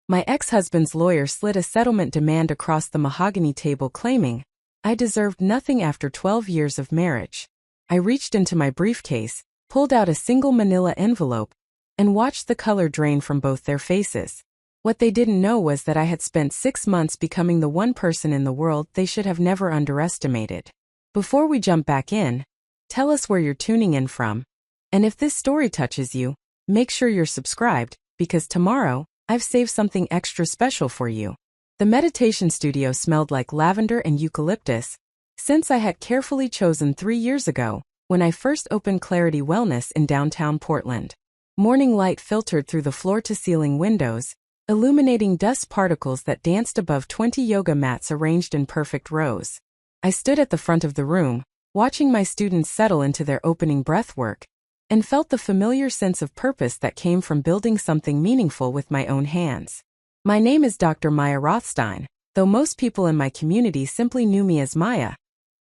My ex-husband's lawyer slid a settlement demand across the mahogany table claiming, I deserved nothing after 12 years of marriage. I reached into my briefcase, pulled out a single manila envelope, and watched the color drain from both their faces. What they didn't know was that I had spent 6 months becoming the one person in the world they should have never underestimated. Before we jump back in, tell us where you're tuning in from. And if this story touches you, make sure you're subscribed, because tomorrow, I've saved something extra special for you. The meditation studio smelled like lavender and eucalyptus, since I had carefully chosen 3 years ago, when I first opened Clarity Wellness in downtown Portland. Morning light filtered through the floor-to-ceiling windows, illuminating dust particles that danced above 20 yoga mats arranged in perfect rows. I stood at the front of the room, watching my students settle into their opening breathwork, and felt the familiar sense of purpose that came from building something meaningful with my own hands. My name is Dr. Maya Rothstein, though most people in my community simply knew me as Maya,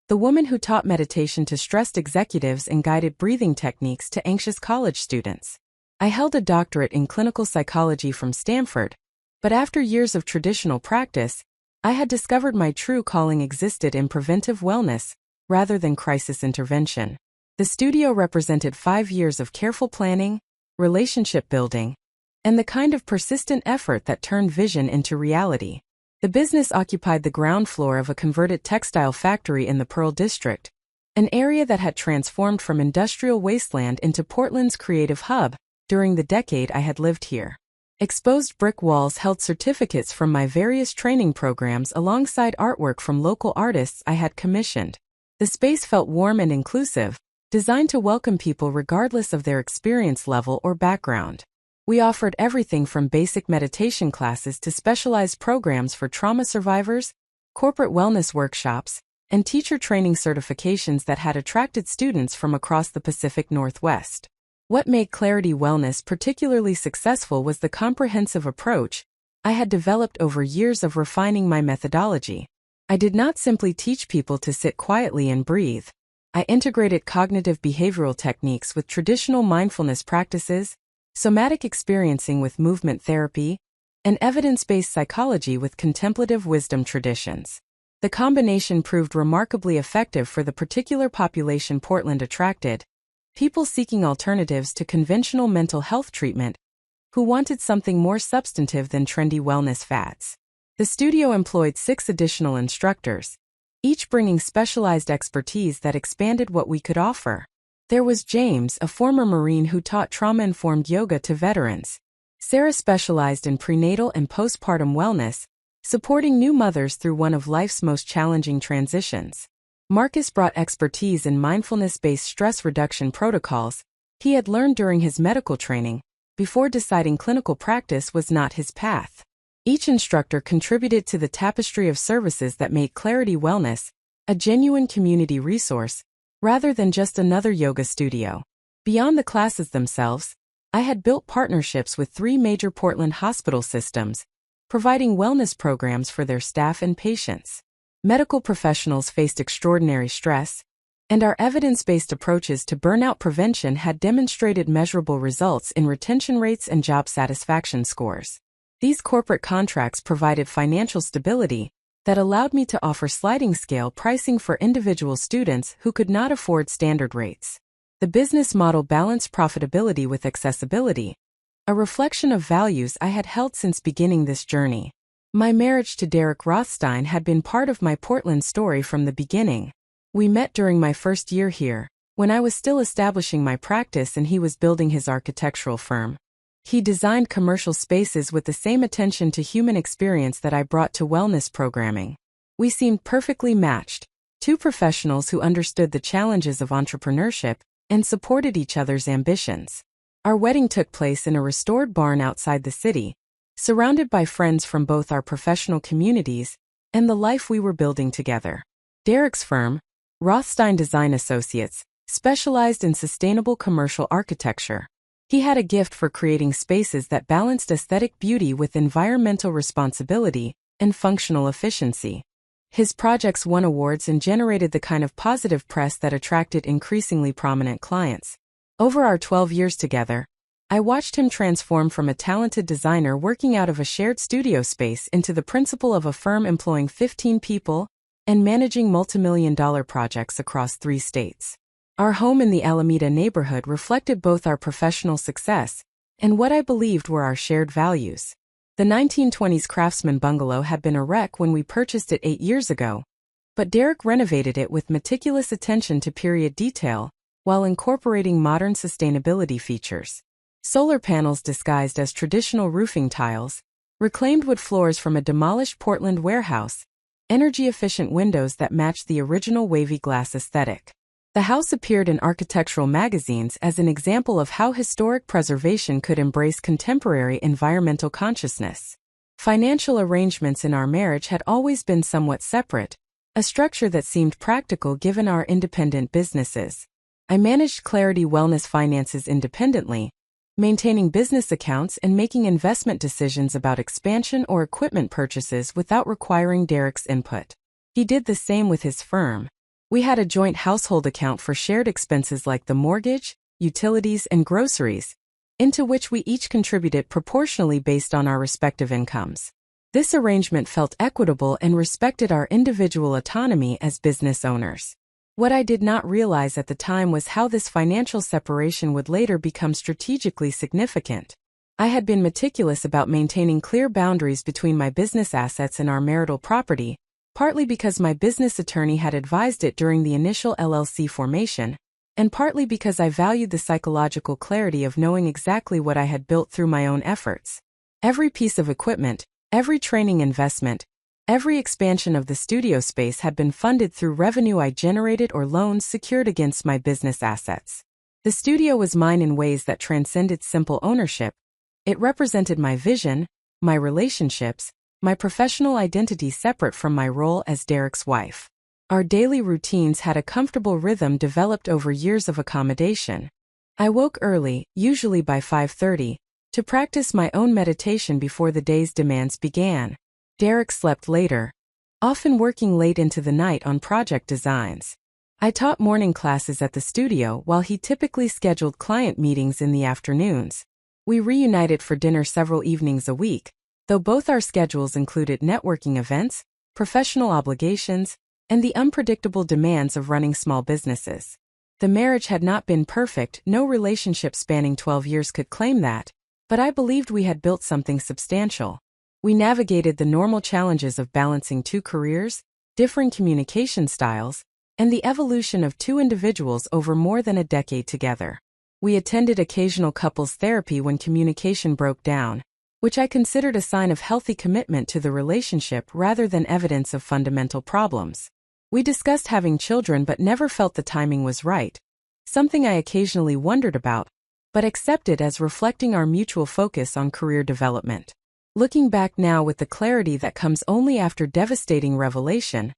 the woman who taught meditation to stressed executives and guided breathing techniques to anxious college students. I held a doctorate in clinical psychology from Stanford, but after years of traditional practice, I had discovered my true calling existed in preventive wellness, rather than crisis intervention. The studio represented 5 years of careful planning, relationship building, and the kind of persistent effort that turned vision into reality. The business occupied the ground floor of a converted textile factory in the Pearl District, an area that had transformed from industrial wasteland into Portland's creative hub during the decade I had lived here. Exposed brick walls held certificates from my various training programs alongside artwork from local artists I had commissioned. The space felt warm and inclusive, designed to welcome people regardless of their experience level or background. We offered everything from basic meditation classes to specialized programs for trauma survivors, corporate wellness workshops, and teacher training certifications that had attracted students from across the Pacific Northwest. What made Clarity Wellness particularly successful was the comprehensive approach I had developed over years of refining my methodology. I did not simply teach people to sit quietly and breathe. I integrated cognitive behavioral techniques with traditional mindfulness practices, somatic experiencing with movement therapy, and evidence-based psychology with contemplative wisdom traditions. The combination proved remarkably effective for the particular population Portland attracted, people seeking alternatives to conventional mental health treatment, who wanted something more substantive than trendy wellness fads. The studio employed 6 additional instructors, each bringing specialized expertise that expanded what we could offer. There was James, a former Marine who taught trauma-informed yoga to veterans. Sarah specialized in prenatal and postpartum wellness, supporting new mothers through one of life's most challenging transitions. Marcus brought expertise in mindfulness-based stress reduction protocols he had learned during his medical training, before deciding clinical practice was not his path. Each instructor contributed to the tapestry of services that made Clarity Wellness a genuine community resource, rather than just another yoga studio. Beyond the classes themselves, I had built partnerships with 3 major Portland hospital systems, providing wellness programs for their staff and patients. Medical professionals faced extraordinary stress, and our evidence-based approaches to burnout prevention had demonstrated measurable results in retention rates and job satisfaction scores. These corporate contracts provided financial stability that allowed me to offer sliding scale pricing for individual students who could not afford standard rates. The business model balanced profitability with accessibility, a reflection of values I had held since beginning this journey. My marriage to Derek Rothstein had been part of my Portland story from the beginning. We met during my first year here, when I was still establishing my practice and he was building his architectural firm. He designed commercial spaces with the same attention to human experience that I brought to wellness programming. We seemed perfectly matched, 2 professionals who understood the challenges of entrepreneurship and supported each other's ambitions. Our wedding took place in a restored barn outside the city, surrounded by friends from both our professional communities and the life we were building together. Derek's firm, Rothstein Design Associates, specialized in sustainable commercial architecture. He had a gift for creating spaces that balanced aesthetic beauty with environmental responsibility and functional efficiency. His projects won awards and generated the kind of positive press that attracted increasingly prominent clients. Over our 12 years together, I watched him transform from a talented designer working out of a shared studio space into the principal of a firm employing 15 people and managing multimillion-dollar projects across 3 states. Our home in the Alameda neighborhood reflected both our professional success and what I believed were our shared values. The 1920s Craftsman bungalow had been a wreck when we purchased it 8 years ago, but Derek renovated it with meticulous attention to period detail while incorporating modern sustainability features. Solar panels disguised as traditional roofing tiles, reclaimed wood floors from a demolished Portland warehouse, energy-efficient windows that matched the original wavy glass aesthetic. The house appeared in architectural magazines as an example of how historic preservation could embrace contemporary environmental consciousness. Financial arrangements in our marriage had always been somewhat separate, a structure that seemed practical given our independent businesses. I managed Clarity Wellness finances independently, maintaining business accounts and making investment decisions about expansion or equipment purchases without requiring Derek's input. He did the same with his firm. We had a joint household account for shared expenses like the mortgage, utilities, and groceries, into which we each contributed proportionally based on our respective incomes. This arrangement felt equitable and respected our individual autonomy as business owners. What I did not realize at the time was how this financial separation would later become strategically significant. I had been meticulous about maintaining clear boundaries between my business assets and our marital property, partly because my business attorney had advised it during the initial LLC formation, and partly because I valued the psychological clarity of knowing exactly what I had built through my own efforts. Every piece of equipment, every training investment, every expansion of the studio space had been funded through revenue I generated or loans secured against my business assets. The studio was mine in ways that transcended simple ownership. It represented my vision, my relationships, my professional identity separate from my role as Derek's wife. Our daily routines had a comfortable rhythm developed over years of accommodation. I woke early, usually by 5:30, to practice my own meditation before the day's demands began. Derek slept later, often working late into the night on project designs. I taught morning classes at the studio while he typically scheduled client meetings in the afternoons. We reunited for dinner several evenings a week, though both our schedules included networking events, professional obligations, and the unpredictable demands of running small businesses. The marriage had not been perfect, no relationship spanning 12 years could claim that, but I believed we had built something substantial. We navigated the normal challenges of balancing 2 careers, differing communication styles, and the evolution of 2 individuals over more than a decade together. We attended occasional couples therapy when communication broke down, which I considered a sign of healthy commitment to the relationship rather than evidence of fundamental problems. We discussed having children but never felt the timing was right, something I occasionally wondered about, but accepted as reflecting our mutual focus on career development. Looking back now with the clarity that comes only after devastating revelation,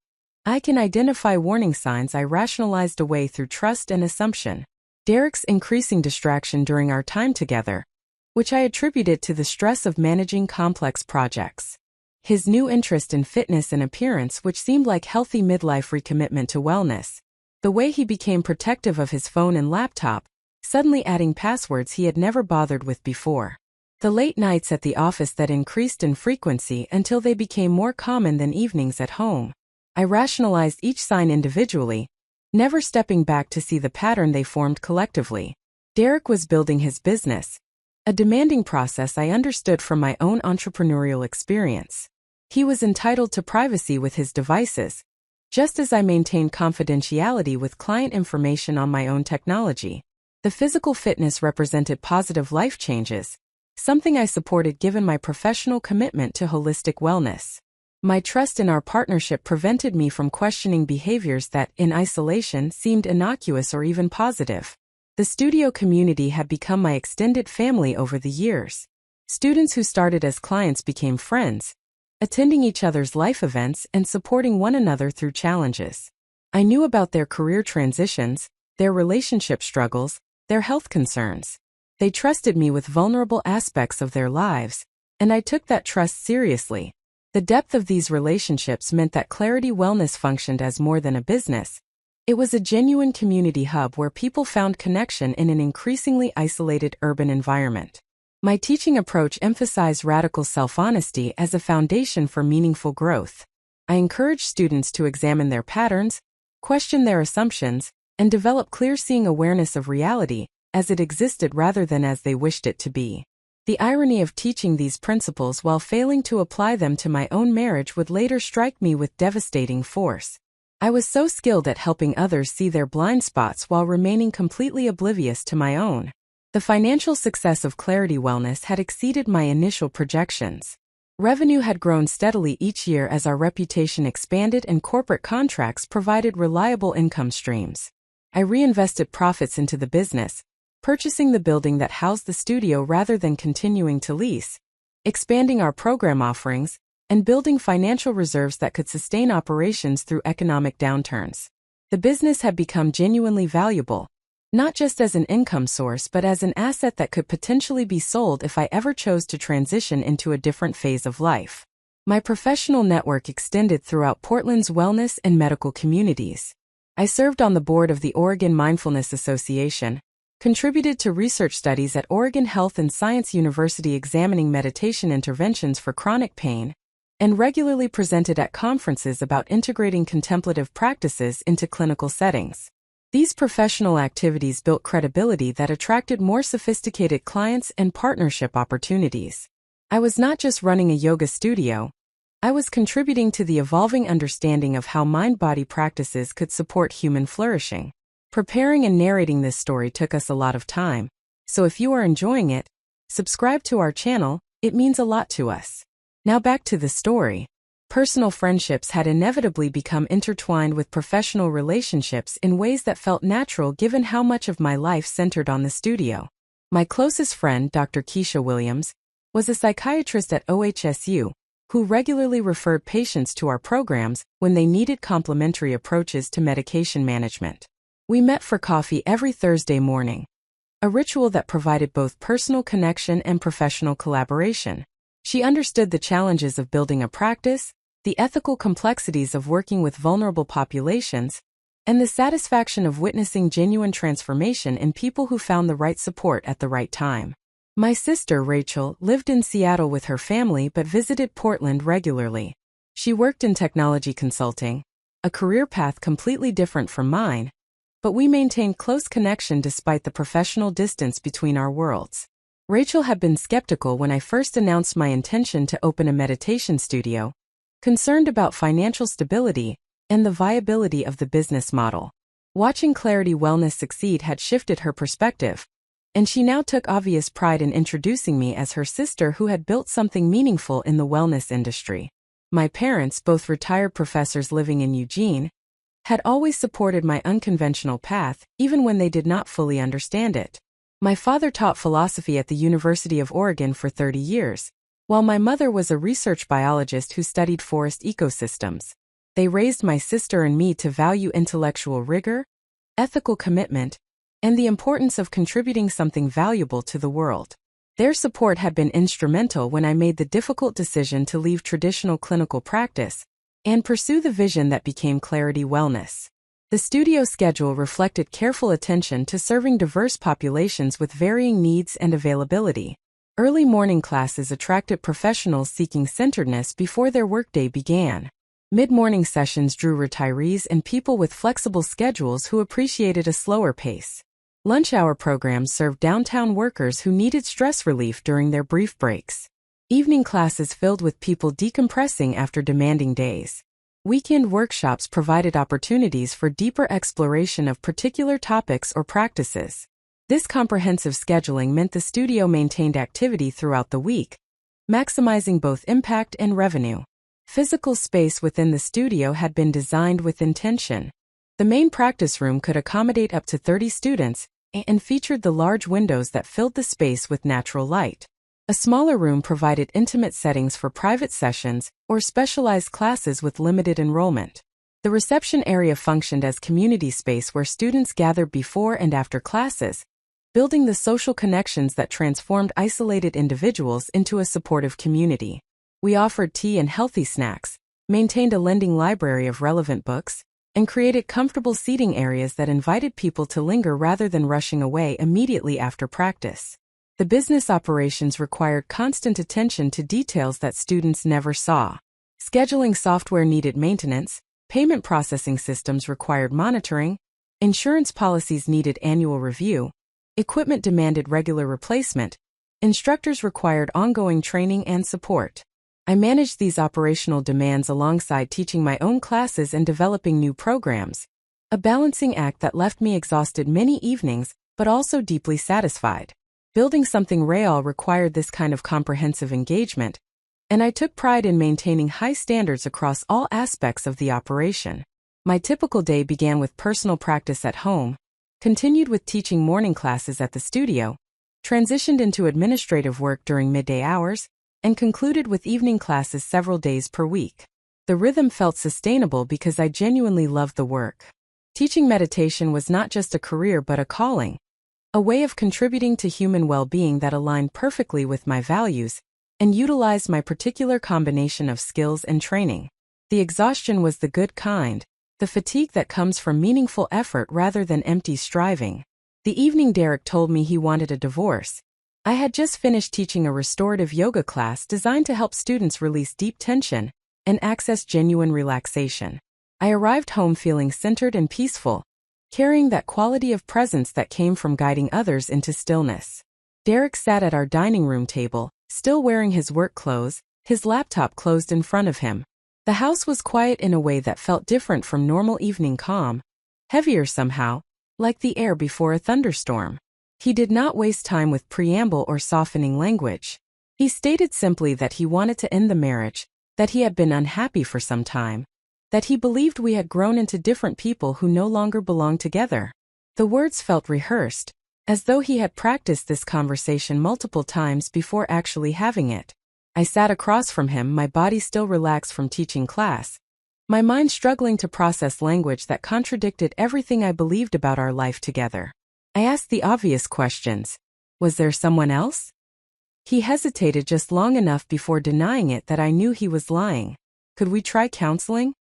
I can identify warning signs I rationalized away through trust and assumption. Derek's increasing distraction during our time together, which I attributed to the stress of managing complex projects. His new interest in fitness and appearance, which seemed like healthy midlife recommitment to wellness. The way he became protective of his phone and laptop, suddenly adding passwords he had never bothered with before. The late nights at the office that increased in frequency until they became more common than evenings at home. I rationalized each sign individually, never stepping back to see the pattern they formed collectively. Derek was building his business, a demanding process I understood from my own entrepreneurial experience. He was entitled to privacy with his devices, just as I maintained confidentiality with client information on my own technology. The physical fitness represented positive life changes, something I supported given my professional commitment to holistic wellness. My trust in our partnership prevented me from questioning behaviors that, in isolation, seemed innocuous or even positive. The studio community had become my extended family over the years. Students who started as clients became friends, attending each other's life events and supporting one another through challenges. I knew about their career transitions, their relationship struggles, their health concerns. They trusted me with vulnerable aspects of their lives, and I took that trust seriously. The depth of these relationships meant that Clarity Wellness functioned as more than a business. It was a genuine community hub where people found connection in an increasingly isolated urban environment. My teaching approach emphasized radical self-honesty as a foundation for meaningful growth. I encouraged students to examine their patterns, question their assumptions, and develop clear-seeing awareness of reality as it existed rather than as they wished it to be. The irony of teaching these principles while failing to apply them to my own marriage would later strike me with devastating force. I was so skilled at helping others see their blind spots while remaining completely oblivious to my own. The financial success of Clarity Wellness had exceeded my initial projections. Revenue had grown steadily each year as our reputation expanded and corporate contracts provided reliable income streams. I reinvested profits into the business, purchasing the building that housed the studio rather than continuing to lease, expanding our program offerings, and building financial reserves that could sustain operations through economic downturns. The business had become genuinely valuable, not just as an income source but as an asset that could potentially be sold if I ever chose to transition into a different phase of life. My professional network extended throughout Portland's wellness and medical communities. I served on the board of the Oregon Mindfulness Association, contributed to research studies at Oregon Health and Science University examining meditation interventions for chronic pain, and regularly presented at conferences about integrating contemplative practices into clinical settings. These professional activities built credibility that attracted more sophisticated clients and partnership opportunities. I was not just running a yoga studio, I was contributing to the evolving understanding of how mind-body practices could support human flourishing. Preparing and narrating this story took us a lot of time, so if you are enjoying it, subscribe to our channel, it means a lot to us. Now back to the story. Personal friendships had inevitably become intertwined with professional relationships in ways that felt natural given how much of my life centered on the studio. My closest friend, Dr. Keisha Williams, was a psychiatrist at OHSU, who regularly referred patients to our programs when they needed complementary approaches to medication management. We met for coffee every Thursday morning, a ritual that provided both personal connection and professional collaboration. She understood the challenges of building a practice, the ethical complexities of working with vulnerable populations, and the satisfaction of witnessing genuine transformation in people who found the right support at the right time. My sister, Rachel, lived in Seattle with her family but visited Portland regularly. She worked in technology consulting, a career path completely different from mine, but we maintained close connection despite the professional distance between our worlds. Rachel had been skeptical when I first announced my intention to open a meditation studio, concerned about financial stability and the viability of the business model. Watching Clarity Wellness succeed had shifted her perspective, and she now took obvious pride in introducing me as her sister who had built something meaningful in the wellness industry. My parents, both retired professors living in Eugene, had always supported my unconventional path, even when they did not fully understand it. My father taught philosophy at the University of Oregon for 30 years, while my mother was a research biologist who studied forest ecosystems. They raised my sister and me to value intellectual rigor, ethical commitment, and the importance of contributing something valuable to the world. Their support had been instrumental when I made the difficult decision to leave traditional clinical practice and pursue the vision that became Clarity Wellness. The studio schedule reflected careful attention to serving diverse populations with varying needs and availability. Early morning classes attracted professionals seeking centeredness before their workday began. Mid-morning sessions drew retirees and people with flexible schedules who appreciated a slower pace. Lunch hour programs served downtown workers who needed stress relief during their brief breaks. Evening classes filled with people decompressing after demanding days. Weekend workshops provided opportunities for deeper exploration of particular topics or practices. This comprehensive scheduling meant the studio maintained activity throughout the week, maximizing both impact and revenue. Physical space within the studio had been designed with intention. The main practice room could accommodate up to 30 students and featured the large windows that filled the space with natural light. A smaller room provided intimate settings for private sessions or specialized classes with limited enrollment. The reception area functioned as community space where students gathered before and after classes, building the social connections that transformed isolated individuals into a supportive community. We offered tea and healthy snacks, maintained a lending library of relevant books, and created comfortable seating areas that invited people to linger rather than rushing away immediately after practice. The business operations required constant attention to details that students never saw. Scheduling software needed maintenance, payment processing systems required monitoring, insurance policies needed annual review, equipment demanded regular replacement, instructors required ongoing training and support. I managed these operational demands alongside teaching my own classes and developing new programs, a balancing act that left me exhausted many evenings but also deeply satisfied. Building something real required this kind of comprehensive engagement, and I took pride in maintaining high standards across all aspects of the operation. My typical day began with personal practice at home, continued with teaching morning classes at the studio, transitioned into administrative work during midday hours, and concluded with evening classes several days per week. The rhythm felt sustainable because I genuinely loved the work. Teaching meditation was not just a career but a calling, a way of contributing to human well-being that aligned perfectly with my values and utilized my particular combination of skills and training. The exhaustion was the good kind, the fatigue that comes from meaningful effort rather than empty striving. The evening Derek told me he wanted a divorce. I had just finished teaching a restorative yoga class designed to help students release deep tension and access genuine relaxation. I arrived home feeling centered and peaceful, carrying that quality of presence that came from guiding others into stillness. Derek sat at our dining room table, still wearing his work clothes, his laptop closed in front of him. The house was quiet in a way that felt different from normal evening calm, heavier somehow, like the air before a thunderstorm. He did not waste time with preamble or softening language. He stated simply that he wanted to end the marriage, that he had been unhappy for some time, that he believed we had grown into different people who no longer belonged together. The words felt rehearsed, as though he had practiced this conversation multiple times before actually having it. I sat across from him, my body still relaxed from teaching class, my mind struggling to process language that contradicted everything I believed about our life together. I asked the obvious questions. Was there someone else? He hesitated just long enough before denying it that I knew he was lying. Could we try counseling?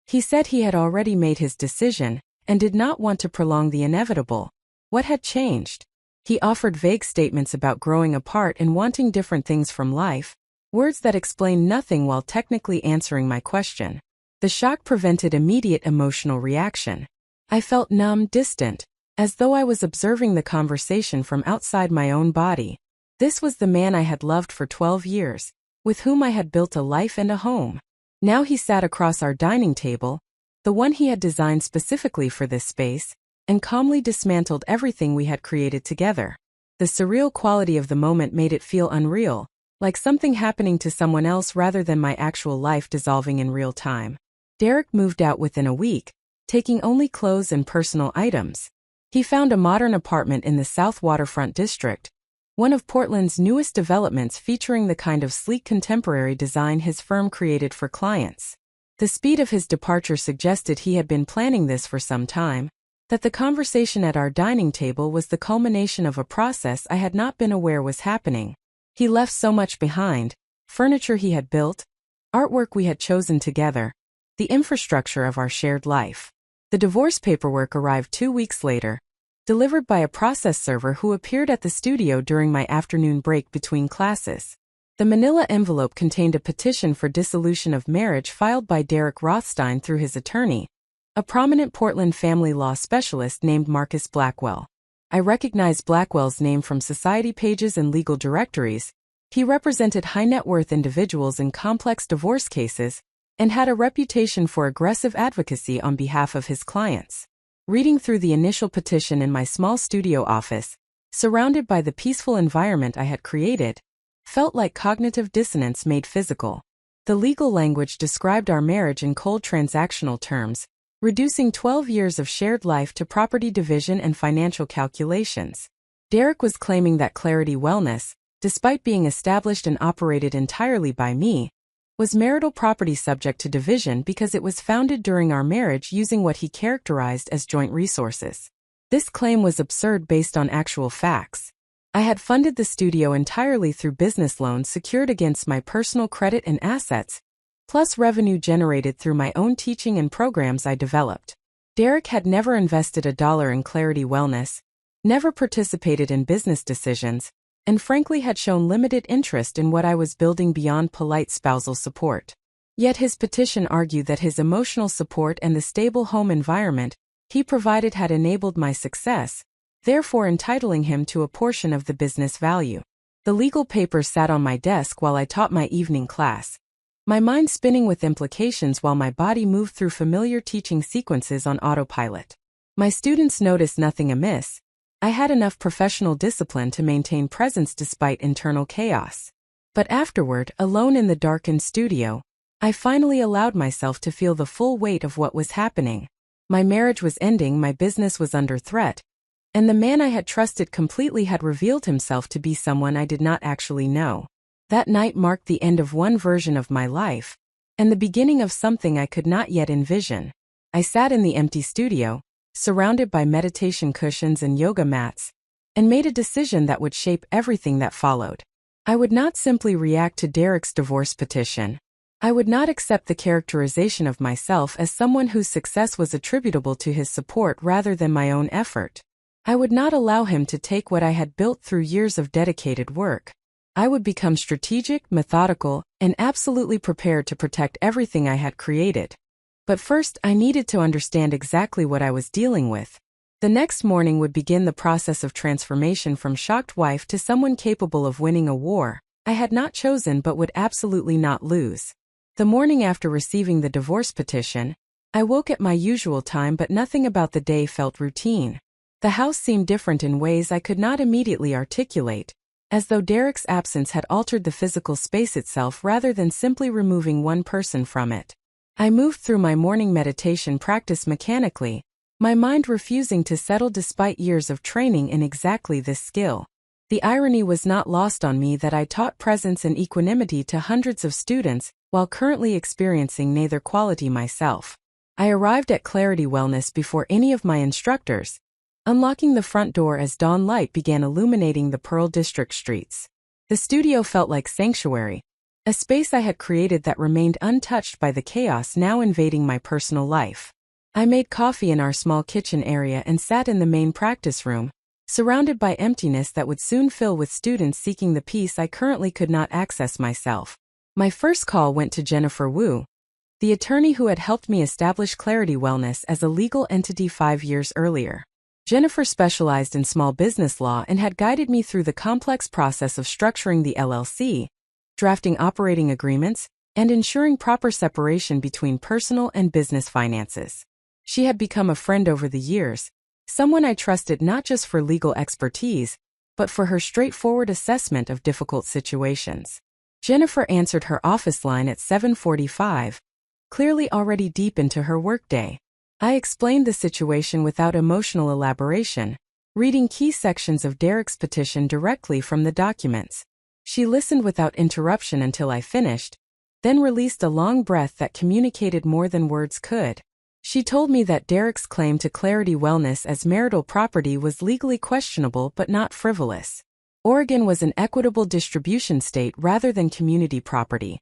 He said he had already made his decision and did not want to prolong the inevitable. What had changed? He offered vague statements about growing apart and wanting different things from life, words that explained nothing while technically answering my question. The shock prevented immediate emotional reaction. I felt numb, distant, as though I was observing the conversation from outside my own body. This was the man I had loved for 12 years, with whom I had built a life and a home. Now he sat across our dining table, the one he had designed specifically for this space, and calmly dismantled everything we had created together. The surreal quality of the moment made it feel unreal, like something happening to someone else rather than my actual life dissolving in real time. Derek moved out within a week, taking only clothes and personal items. He found a modern apartment in the South Waterfront District, one of Portland's newest developments featuring the kind of sleek contemporary design his firm created for clients. The speed of his departure suggested he had been planning this for some time, that the conversation at our dining table was the culmination of a process I had not been aware was happening. He left so much behind: furniture he had built, artwork we had chosen together, the infrastructure of our shared life. The divorce paperwork arrived 2 weeks later, delivered by a process server who appeared at the studio during my afternoon break between classes. The manila envelope contained a petition for dissolution of marriage filed by Derek Rothstein through his attorney, a prominent Portland family law specialist named Marcus Blackwell. I recognized Blackwell's name from society pages and legal directories. He represented high-net-worth individuals in complex divorce cases and had a reputation for aggressive advocacy on behalf of his clients. Reading through the initial petition in my small studio office, surrounded by the peaceful environment I had created, felt like cognitive dissonance made physical. The legal language described our marriage in cold transactional terms, reducing 12 years of shared life to property division and financial calculations. Derek was claiming that Clarity Wellness, despite being established and operated entirely by me, was marital property subject to division because it was founded during our marriage using what he characterized as joint resources. This claim was absurd based on actual facts. I had funded the studio entirely through business loans secured against my personal credit and assets, plus revenue generated through my own teaching and programs I developed. Derek had never invested $1 in Clarity Wellness, never participated in business decisions, and frankly had shown limited interest in what I was building beyond polite spousal support. Yet his petition argued that his emotional support and the stable home environment he provided had enabled my success, therefore entitling him to a portion of the business value. The legal papers sat on my desk while I taught my evening class, my mind spinning with implications while my body moved through familiar teaching sequences on autopilot. My students noticed nothing amiss. I had enough professional discipline to maintain presence despite internal chaos. But afterward, alone in the darkened studio, I finally allowed myself to feel the full weight of what was happening. My marriage was ending, my business was under threat, and the man I had trusted completely had revealed himself to be someone I did not actually know. That night marked the end of one version of my life, and the beginning of something I could not yet envision. I sat in the empty studio, surrounded by meditation cushions and yoga mats, and made a decision that would shape everything that followed. I would not simply react to Derek's divorce petition. I would not accept the characterization of myself as someone whose success was attributable to his support rather than my own effort. I would not allow him to take what I had built through years of dedicated work. I would become strategic, methodical, and absolutely prepared to protect everything I had created. But first, I needed to understand exactly what I was dealing with. The next morning would begin the process of transformation from shocked wife to someone capable of winning a war I had not chosen but would absolutely not lose. The morning after receiving the divorce petition, I woke at my usual time, but nothing about the day felt routine. The house seemed different in ways I could not immediately articulate, as though Derek's absence had altered the physical space itself rather than simply removing one person from it. I moved through my morning meditation practice mechanically, my mind refusing to settle despite years of training in exactly this skill. The irony was not lost on me that I taught presence and equanimity to hundreds of students while currently experiencing neither quality myself. I arrived at Clarity Wellness before any of my instructors, unlocking the front door as dawn light began illuminating the Pearl District streets. The studio felt like sanctuary, a space I had created that remained untouched by the chaos now invading my personal life. I made coffee in our small kitchen area and sat in the main practice room, surrounded by emptiness that would soon fill with students seeking the peace I currently could not access myself. My first call went to Jennifer Wu, the attorney who had helped me establish Clarity Wellness as a legal entity 5 years earlier. Jennifer specialized in small business law and had guided me through the complex process of structuring the LLC, drafting operating agreements, and ensuring proper separation between personal and business finances. She had become a friend over the years, someone I trusted not just for legal expertise, but for her straightforward assessment of difficult situations. Jennifer answered her office line at 7:45, clearly already deep into her workday. I explained the situation without emotional elaboration, reading key sections of Derek's petition directly from the documents. She listened without interruption until I finished, then released a long breath that communicated more than words could. She told me that Derek's claim to Clarity Wellness as marital property was legally questionable but not frivolous. Oregon was an equitable distribution state rather than community property,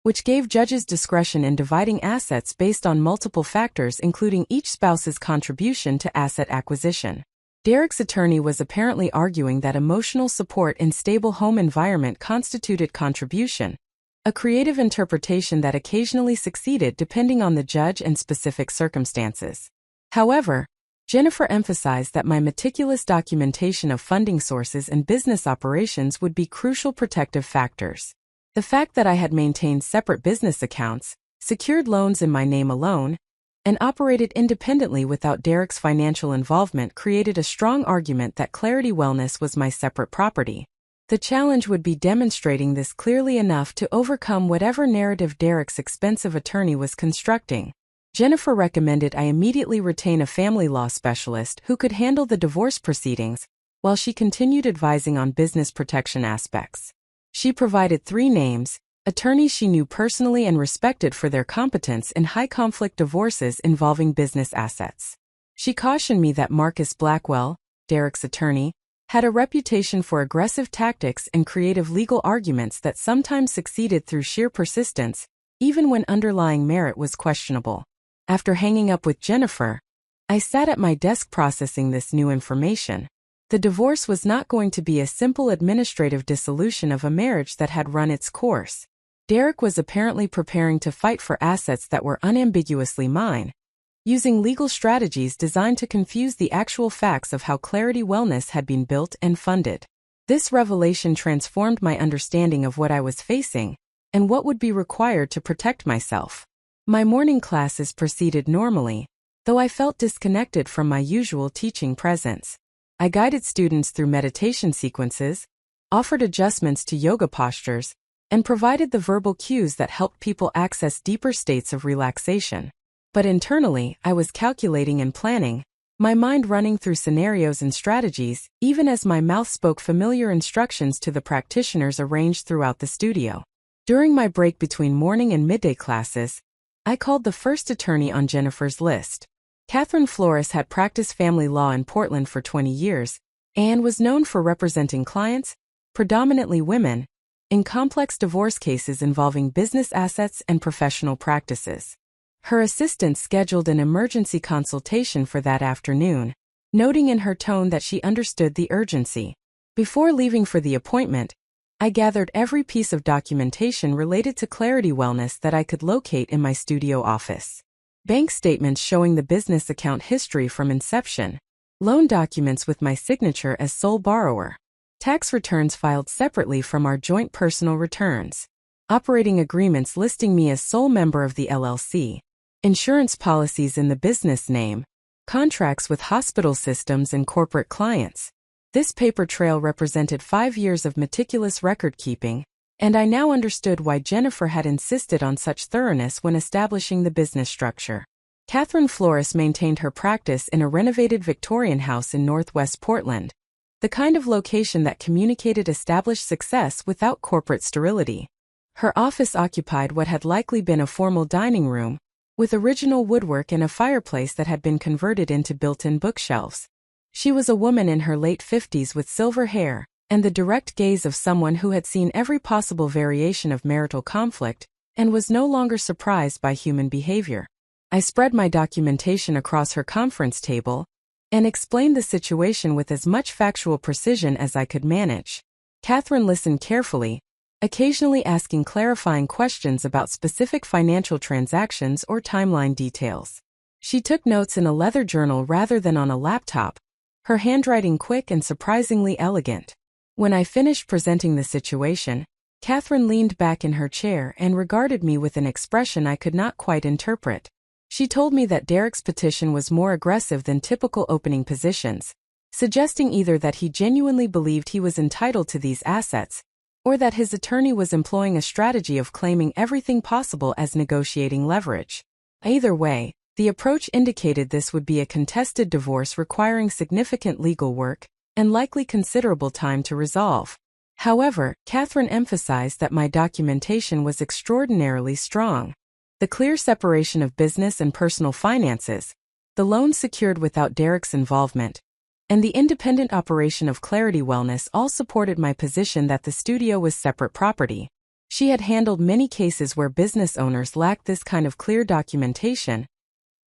which gave judges discretion in dividing assets based on multiple factors including each spouse's contribution to asset acquisition. Derek's attorney was apparently arguing that emotional support in stable home environment constituted contribution, a creative interpretation that occasionally succeeded depending on the judge and specific circumstances. However, Jennifer emphasized that my meticulous documentation of funding sources and business operations would be crucial protective factors. The fact that I had maintained separate business accounts, secured loans in my name alone, and operated independently without Derek's financial involvement created a strong argument that Clarity Wellness was my separate property. The challenge would be demonstrating this clearly enough to overcome whatever narrative Derek's expensive attorney was constructing. Jennifer recommended I immediately retain a family law specialist who could handle the divorce proceedings, while she continued advising on business protection aspects. She provided 3 names, attorneys she knew personally and respected for their competence in high-conflict divorces involving business assets. She cautioned me that Marcus Blackwell, Derek's attorney, had a reputation for aggressive tactics and creative legal arguments that sometimes succeeded through sheer persistence, even when underlying merit was questionable. After hanging up with Jennifer, I sat at my desk processing this new information. The divorce was not going to be a simple administrative dissolution of a marriage that had run its course. Derek was apparently preparing to fight for assets that were unambiguously mine, using legal strategies designed to confuse the actual facts of how Clarity Wellness had been built and funded. This revelation transformed my understanding of what I was facing and what would be required to protect myself. My morning classes proceeded normally, though I felt disconnected from my usual teaching presence. I guided students through meditation sequences, offered adjustments to yoga postures, and provided the verbal cues that helped people access deeper states of relaxation. But internally, I was calculating and planning, my mind running through scenarios and strategies, even as my mouth spoke familiar instructions to the practitioners arranged throughout the studio. During my break between morning and midday classes, I called the first attorney on Jennifer's list. Catherine Flores had practiced family law in Portland for 20 years and was known for representing clients, predominantly women, in complex divorce cases involving business assets and professional practices. Her assistant scheduled an emergency consultation for that afternoon, noting in her tone that she understood the urgency. Before leaving for the appointment, I gathered every piece of documentation related to Clarity Wellness that I could locate in my studio office. Bank statements showing the business account history from inception, loan documents with my signature as sole borrower, tax returns filed separately from our joint personal returns, operating agreements listing me as sole member of the LLC, insurance policies in the business name, contracts with hospital systems and corporate clients. This paper trail represented 5 years of meticulous record-keeping, and I now understood why Jennifer had insisted on such thoroughness when establishing the business structure. Catherine Flores maintained her practice in a renovated Victorian house in northwest Portland, the kind of location that communicated established success without corporate sterility. Her office occupied what had likely been a formal dining room, with original woodwork and a fireplace that had been converted into built-in bookshelves. She was a woman in her late 50s with silver hair, and the direct gaze of someone who had seen every possible variation of marital conflict and was no longer surprised by human behavior. I spread my documentation across her conference table and explained the situation with as much factual precision as I could manage. Catherine listened carefully, occasionally asking clarifying questions about specific financial transactions or timeline details. She took notes in a leather journal rather than on a laptop, her handwriting quick and surprisingly elegant. When I finished presenting the situation, Catherine leaned back in her chair and regarded me with an expression I could not quite interpret. She told me that Derek's petition was more aggressive than typical opening positions, suggesting either that he genuinely believed he was entitled to these assets, or that his attorney was employing a strategy of claiming everything possible as negotiating leverage. Either way, the approach indicated this would be a contested divorce requiring significant legal work and likely considerable time to resolve. However, Catherine emphasized that my documentation was extraordinarily strong. The clear separation of business and personal finances, the loan secured without Derek's involvement, and the independent operation of Clarity Wellness all supported my position that the studio was separate property. She had handled many cases where business owners lacked this kind of clear documentation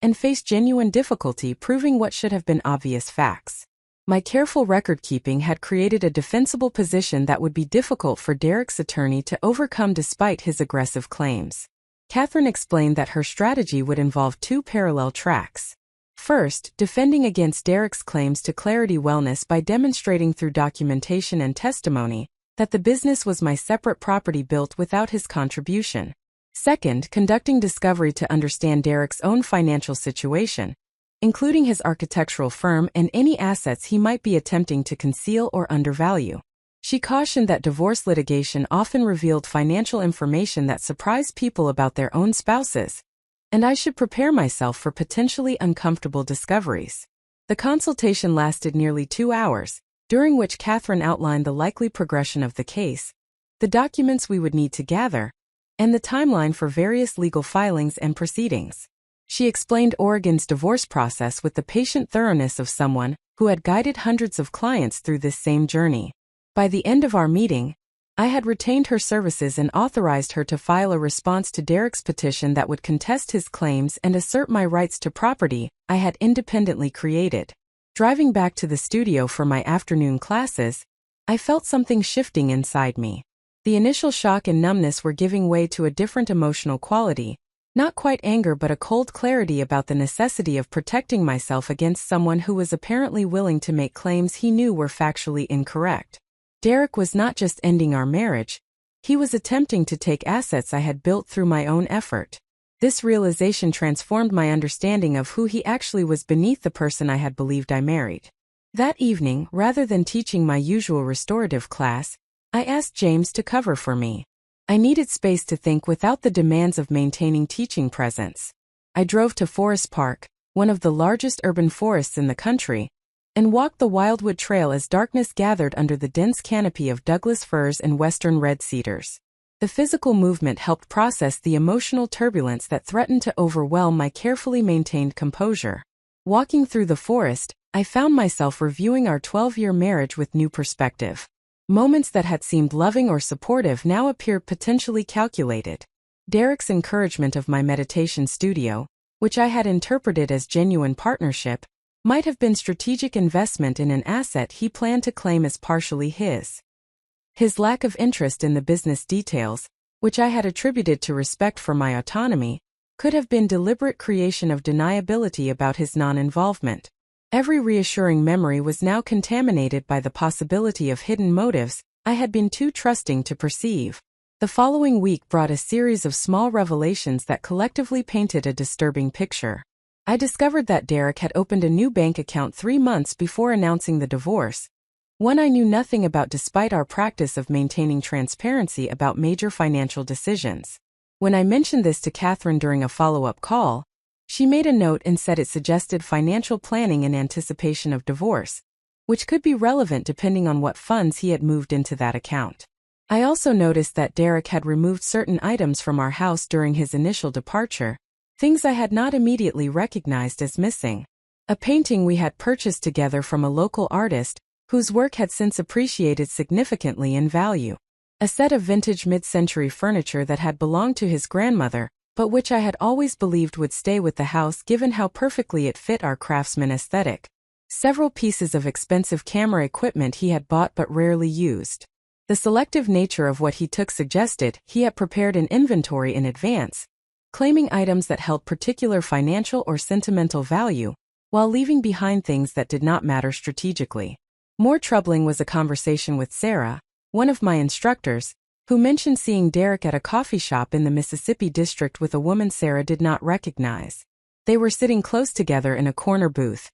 and faced genuine difficulty proving what should have been obvious facts. My careful record-keeping had created a defensible position that would be difficult for Derek's attorney to overcome despite his aggressive claims. Catherine explained that her strategy would involve 2 parallel tracks. First, defending against Derek's claims to Clarity Wellness by demonstrating through documentation and testimony that the business was my separate property built without his contribution. Second, conducting discovery to understand Derek's own financial situation, including his architectural firm and any assets he might be attempting to conceal or undervalue. She cautioned that divorce litigation often revealed financial information that surprised people about their own spouses, and I should prepare myself for potentially uncomfortable discoveries. The consultation lasted nearly 2 hours, during which Catherine outlined the likely progression of the case, the documents we would need to gather, and the timeline for various legal filings and proceedings. She explained Oregon's divorce process with the patient thoroughness of someone who had guided hundreds of clients through this same journey. By the end of our meeting, I had retained her services and authorized her to file a response to Derek's petition that would contest his claims and assert my rights to property I had independently created. Driving back to the studio for my afternoon classes, I felt something shifting inside me. The initial shock and numbness were giving way to a different emotional quality, not quite anger but a cold clarity about the necessity of protecting myself against someone who was apparently willing to make claims he knew were factually incorrect. Derek was not just ending our marriage, he was attempting to take assets I had built through my own effort. This realization transformed my understanding of who he actually was beneath the person I had believed I married. That evening, rather than teaching my usual restorative class, I asked James to cover for me. I needed space to think without the demands of maintaining teaching presence. I drove to Forest Park, one of the largest urban forests in the country, and walked the Wildwood Trail as darkness gathered under the dense canopy of Douglas firs and western red cedars. The physical movement helped process the emotional turbulence that threatened to overwhelm my carefully maintained composure. Walking through the forest, I found myself reviewing our 12-year marriage with new perspective. Moments that had seemed loving or supportive now appeared potentially calculated. Derek's encouragement of my meditation studio, which I had interpreted as genuine partnership, might have been strategic investment in an asset he planned to claim as partially his. His lack of interest in the business details, which I had attributed to respect for my autonomy, could have been deliberate creation of deniability about his non-involvement. Every reassuring memory was now contaminated by the possibility of hidden motives I had been too trusting to perceive. The following week brought a series of small revelations that collectively painted a disturbing picture. I discovered that Derek had opened a new bank account 3 months before announcing the divorce, one I knew nothing about despite our practice of maintaining transparency about major financial decisions. When I mentioned this to Catherine during a follow-up call, she made a note and said it suggested financial planning in anticipation of divorce, which could be relevant depending on what funds he had moved into that account. I also noticed that Derek had removed certain items from our house during his initial departure, things I had not immediately recognized as missing. A painting we had purchased together from a local artist, whose work had since appreciated significantly in value. A set of vintage mid-century furniture that had belonged to his grandmother, but which I had always believed would stay with the house given how perfectly it fit our craftsman aesthetic. Several pieces of expensive camera equipment he had bought but rarely used. The selective nature of what he took suggested he had prepared an inventory in advance, claiming items that held particular financial or sentimental value, while leaving behind things that did not matter strategically. More troubling was a conversation with Sarah, one of my instructors, who mentioned seeing Derek at a coffee shop in the Mississippi district with a woman Sarah did not recognize. They were sitting close together in a corner booth,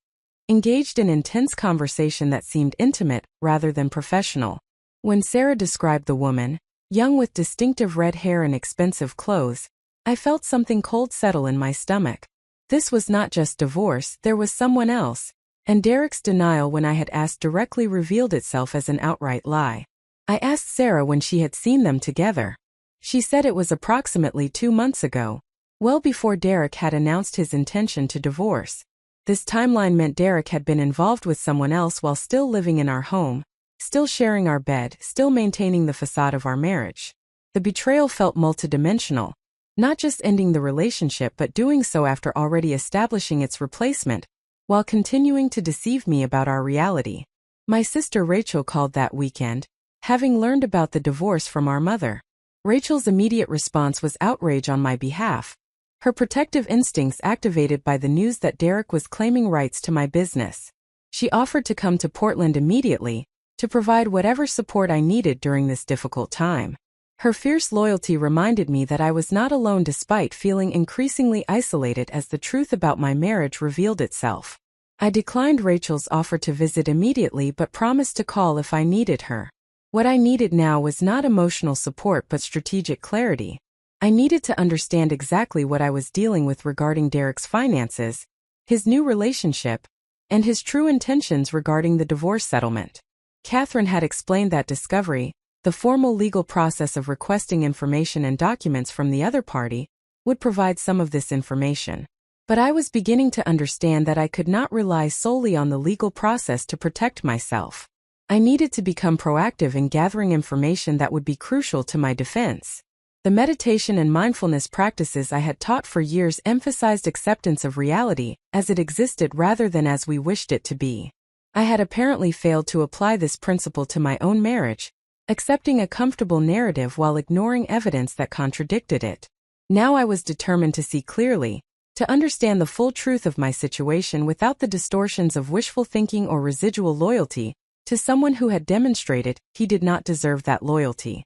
engaged in intense conversation that seemed intimate rather than professional. When Sarah described the woman, young with distinctive red hair and expensive clothes, I felt something cold settle in my stomach. This was not just divorce, there was someone else. And Derek's denial when I had asked directly revealed itself as an outright lie. I asked Sarah when she had seen them together. She said it was approximately 2 months ago, well before Derek had announced his intention to divorce. This timeline meant Derek had been involved with someone else while still living in our home, still sharing our bed, still maintaining the facade of our marriage. The betrayal felt multidimensional, not just ending the relationship but doing so after already establishing its replacement, while continuing to deceive me about our reality. My sister Rachel called that weekend, having learned about the divorce from our mother. Rachel's immediate response was outrage on my behalf, her protective instincts activated by the news that Derek was claiming rights to my business. She offered to come to Portland immediately, to provide whatever support I needed during this difficult time. Her fierce loyalty reminded me that I was not alone despite feeling increasingly isolated as the truth about my marriage revealed itself. I declined Rachel's offer to visit immediately but promised to call if I needed her. What I needed now was not emotional support but strategic clarity. I needed to understand exactly what I was dealing with regarding Derek's finances, his new relationship, and his true intentions regarding the divorce settlement. Catherine had explained that discovery, the formal legal process of requesting information and documents from the other party, would provide some of this information. But I was beginning to understand that I could not rely solely on the legal process to protect myself. I needed to become proactive in gathering information that would be crucial to my defense. The meditation and mindfulness practices I had taught for years emphasized acceptance of reality as it existed rather than as we wished it to be. I had apparently failed to apply this principle to my own marriage, accepting a comfortable narrative while ignoring evidence that contradicted it. Now I was determined to see clearly, to understand the full truth of my situation without the distortions of wishful thinking or residual loyalty to someone who had demonstrated he did not deserve that loyalty.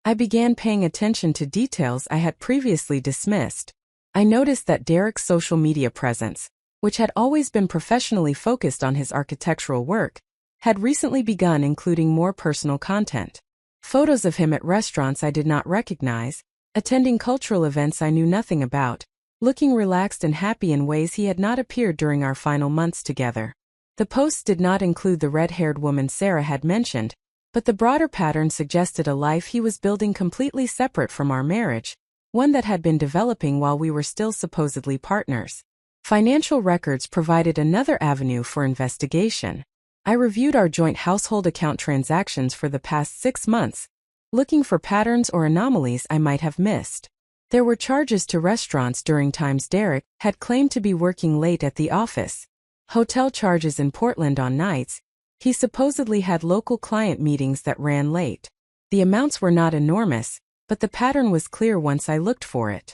I began paying attention to details I had previously dismissed. I noticed that Derek's social media presence, which had always been professionally focused on his architectural work, had recently begun including more personal content. Photos of him at restaurants I did not recognize, attending cultural events I knew nothing about, looking relaxed and happy in ways he had not appeared during our final months together. The posts did not include the red-haired woman Sarah had mentioned, but the broader pattern suggested a life he was building completely separate from our marriage, one that had been developing while we were still supposedly partners. Financial records provided another avenue for investigation. I reviewed our joint household account transactions for the past 6 months, looking for patterns or anomalies I might have missed. There were charges to restaurants during times Derek had claimed to be working late at the office, hotel charges in Portland on nights he supposedly had local client meetings that ran late. The amounts were not enormous, but the pattern was clear once I looked for it.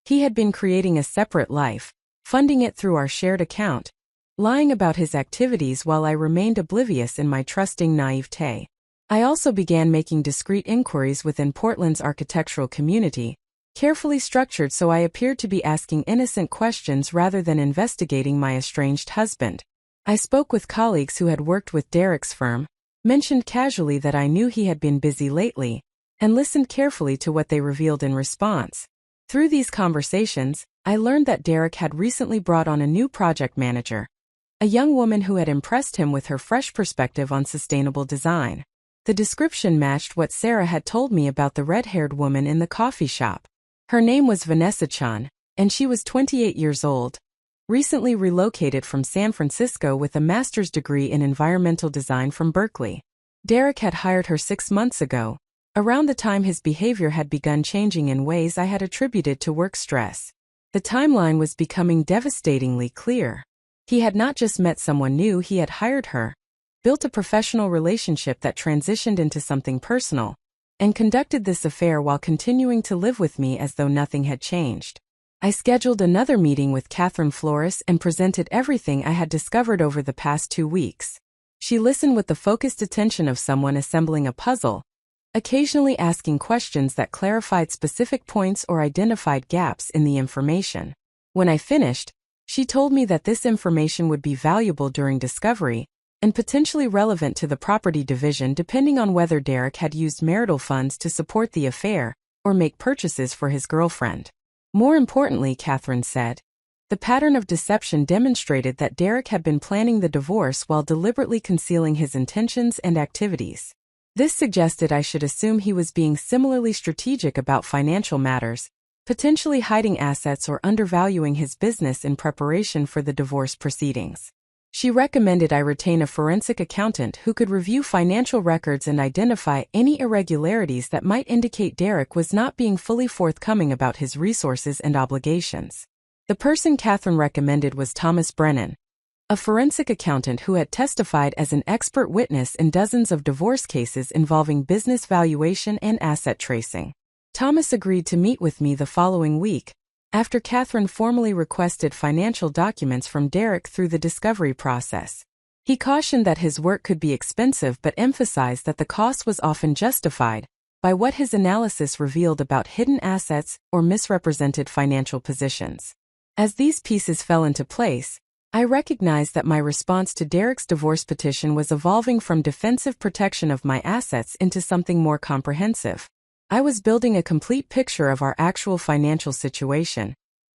He had been creating a separate life, funding it through our shared account, lying about his activities while I remained oblivious in my trusting naivete. I also began making discreet inquiries within Portland's architectural community, carefully structured so I appeared to be asking innocent questions rather than investigating my estranged husband. I spoke with colleagues who had worked with Derek's firm, mentioned casually that I knew he had been busy lately, and listened carefully to what they revealed in response. Through these conversations, I learned that Derek had recently brought on a new project manager, a young woman who had impressed him with her fresh perspective on sustainable design. The description matched what Sarah had told me about the red-haired woman in the coffee shop. Her name was Vanessa Chan, and she was 28 years old, recently relocated from San Francisco with a master's degree in environmental design from Berkeley. Derek had hired her 6 months ago, around the time his behavior had begun changing in ways I had attributed to work stress. The timeline was becoming devastatingly clear. He had not just met someone new, he had hired her, built a professional relationship that transitioned into something personal, and conducted this affair while continuing to live with me as though nothing had changed. I scheduled another meeting with Catherine Flores and presented everything I had discovered over the past 2 weeks. She listened with the focused attention of someone assembling a puzzle, occasionally asking questions that clarified specific points or identified gaps in the information. When I finished, she told me that this information would be valuable during discovery and potentially relevant to the property division depending on whether Derek had used marital funds to support the affair or make purchases for his girlfriend. More importantly, Catherine said, the pattern of deception demonstrated that Derek had been planning the divorce while deliberately concealing his intentions and activities. This suggested I should assume he was being similarly strategic about financial matters, potentially hiding assets or undervaluing his business in preparation for the divorce proceedings. She recommended I retain a forensic accountant who could review financial records and identify any irregularities that might indicate Derek was not being fully forthcoming about his resources and obligations. The person Catherine recommended was Thomas Brennan, a forensic accountant who had testified as an expert witness in dozens of divorce cases involving business valuation and asset tracing. Thomas agreed to meet with me the following week, after Catherine formally requested financial documents from Derek through the discovery process. He cautioned that his work could be expensive but emphasized that the cost was often justified by what his analysis revealed about hidden assets or misrepresented financial positions. As these pieces fell into place, I recognized that my response to Derek's divorce petition was evolving from defensive protection of my assets into something more comprehensive. I was building a complete picture of our actual financial situation,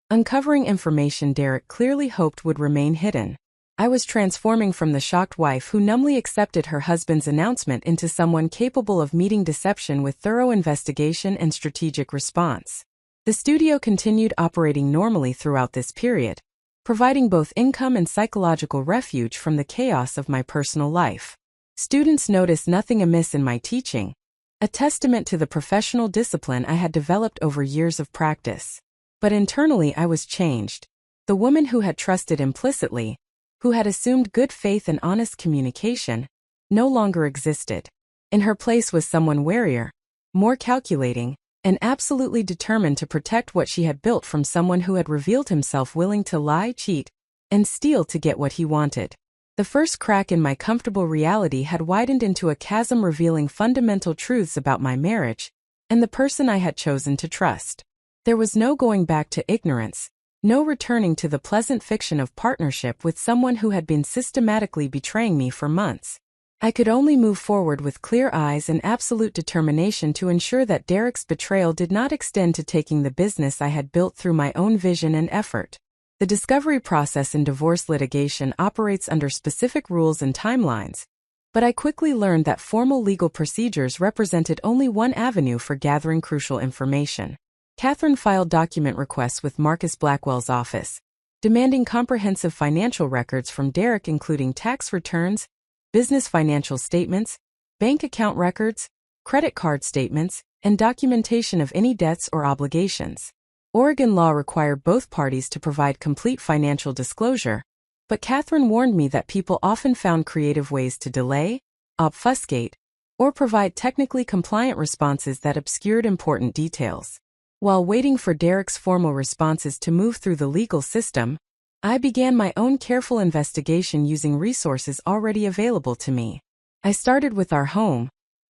uncovering information Derek clearly hoped would remain hidden. I was transforming from the shocked wife who numbly accepted her husband's announcement into someone capable of meeting deception with thorough investigation and strategic response. The studio continued operating normally throughout this period, providing both income and psychological refuge from the chaos of my personal life. Students noticed nothing amiss in my teaching, a testament to the professional discipline I had developed over years of practice. But internally I was changed. The woman who had trusted implicitly, who had assumed good faith and honest communication, no longer existed. In her place was someone warier, more calculating, and absolutely determined to protect what she had built from someone who had revealed himself willing to lie, cheat, and steal to get what he wanted. The first crack in my comfortable reality had widened into a chasm revealing fundamental truths about my marriage and the person I had chosen to trust. There was no going back to ignorance, no returning to the pleasant fiction of partnership with someone who had been systematically betraying me for months. I could only move forward with clear eyes and absolute determination to ensure that Derek's betrayal did not extend to taking the business I had built through my own vision and effort. The discovery process in divorce litigation operates under specific rules and timelines, but I quickly learned that formal legal procedures represented only one avenue for gathering crucial information. Catherine filed document requests with Marcus Blackwell's office, demanding comprehensive financial records from Derek, including tax returns, business financial statements, bank account records, credit card statements, and documentation of any debts or obligations. Oregon law required both parties to provide complete financial disclosure, but Catherine warned me that people often found creative ways to delay, obfuscate, or provide technically compliant responses that obscured important details. While waiting for Derek's formal responses to move through the legal system, I began my own careful investigation using resources already available to me. I started with our home,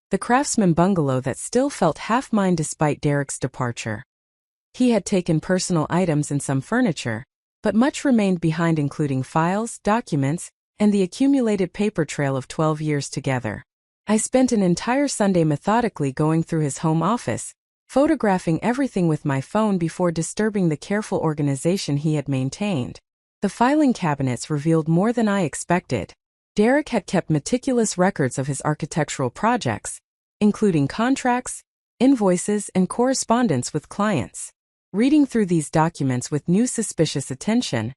the craftsman bungalow that still felt half mine despite Derek's departure. He had taken personal items and some furniture, but much remained behind, including files, documents, and the accumulated paper trail of 12 years together. I spent an entire Sunday methodically going through his home office, photographing everything with my phone before disturbing the careful organization he had maintained. The filing cabinets revealed more than I expected. Derek had kept meticulous records of his architectural projects, including contracts, invoices, and correspondence with clients. Reading through these documents with new suspicious attention,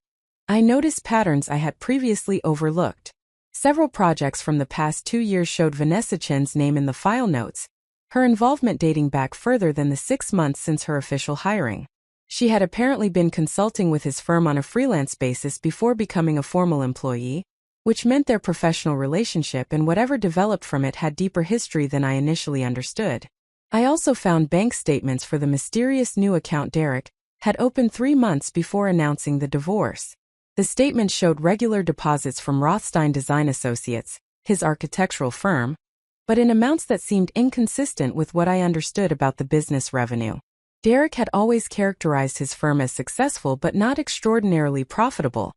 I noticed patterns I had previously overlooked. Several projects from the past 2 years showed Vanessa Chen's name in the file notes, her involvement dating back further than the 6 months since her official hiring. She had apparently been consulting with his firm on a freelance basis before becoming a formal employee, which meant their professional relationship and whatever developed from it had deeper history than I initially understood. I also found bank statements for the mysterious new account Derek had opened 3 months before announcing the divorce. The statements showed regular deposits from Rothstein Design Associates, his architectural firm, but in amounts that seemed inconsistent with what I understood about the business revenue. Derek had always characterized his firm as successful but not extraordinarily profitable,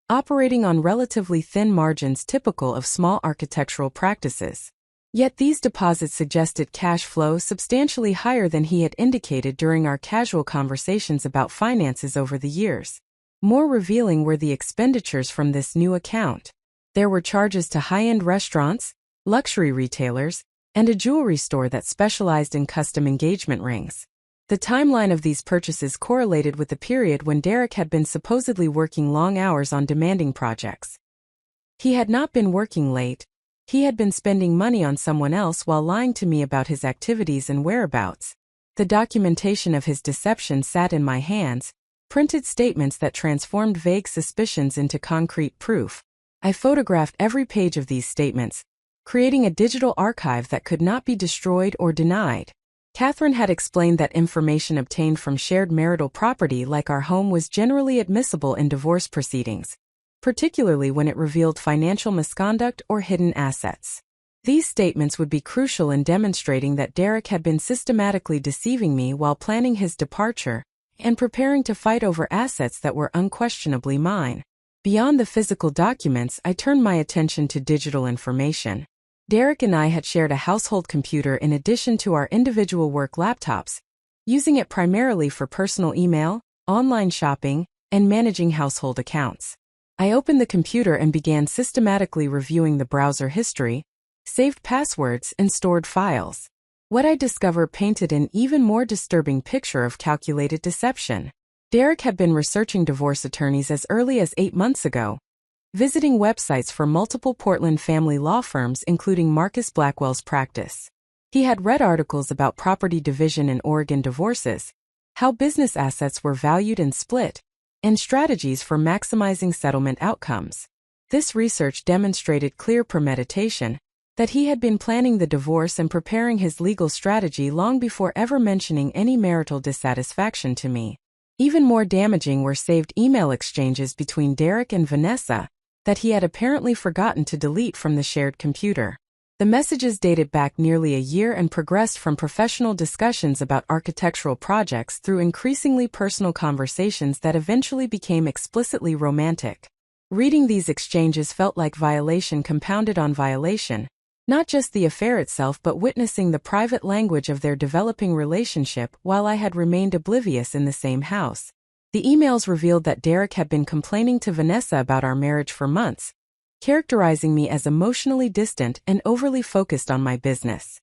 operating on relatively thin margins typical of small architectural practices. Yet these deposits suggested cash flow substantially higher than he had indicated during our casual conversations about finances over the years. More revealing were the expenditures from this new account. There were charges to high-end restaurants, luxury retailers, and a jewelry store that specialized in custom engagement rings. The timeline of these purchases correlated with the period when Derek had been supposedly working long hours on demanding projects. He had not been working late. He had been spending money on someone else while lying to me about his activities and whereabouts. The documentation of his deception sat in my hands, printed statements that transformed vague suspicions into concrete proof. I photographed every page of these statements, creating a digital archive that could not be destroyed or denied. Catherine had explained that information obtained from shared marital property like our home was generally admissible in divorce proceedings, particularly when it revealed financial misconduct or hidden assets. These statements would be crucial in demonstrating that Derek had been systematically deceiving me while planning his departure and preparing to fight over assets that were unquestionably mine. Beyond the physical documents, I turned my attention to digital information. Derek and I had shared a household computer in addition to our individual work laptops, using it primarily for personal email, online shopping, and managing household accounts. I opened the computer and began systematically reviewing the browser history, saved passwords, and stored files. What I discovered painted an even more disturbing picture of calculated deception. Derek had been researching divorce attorneys as early as 8 months ago, visiting websites for multiple Portland family law firms including Marcus Blackwell's practice. He had read articles about property division in Oregon divorces, how business assets were valued and split, and strategies for maximizing settlement outcomes. This research demonstrated clear premeditation, that he had been planning the divorce and preparing his legal strategy long before ever mentioning any marital dissatisfaction to me. Even more damaging were saved email exchanges between Derek and Vanessa that he had apparently forgotten to delete from the shared computer. The messages dated back nearly a year and progressed from professional discussions about architectural projects through increasingly personal conversations that eventually became explicitly romantic. Reading these exchanges felt like violation compounded on violation, not just the affair itself but witnessing the private language of their developing relationship while I had remained oblivious in the same house. The emails revealed that Derek had been complaining to Vanessa about our marriage for months, characterizing me as emotionally distant and overly focused on my business.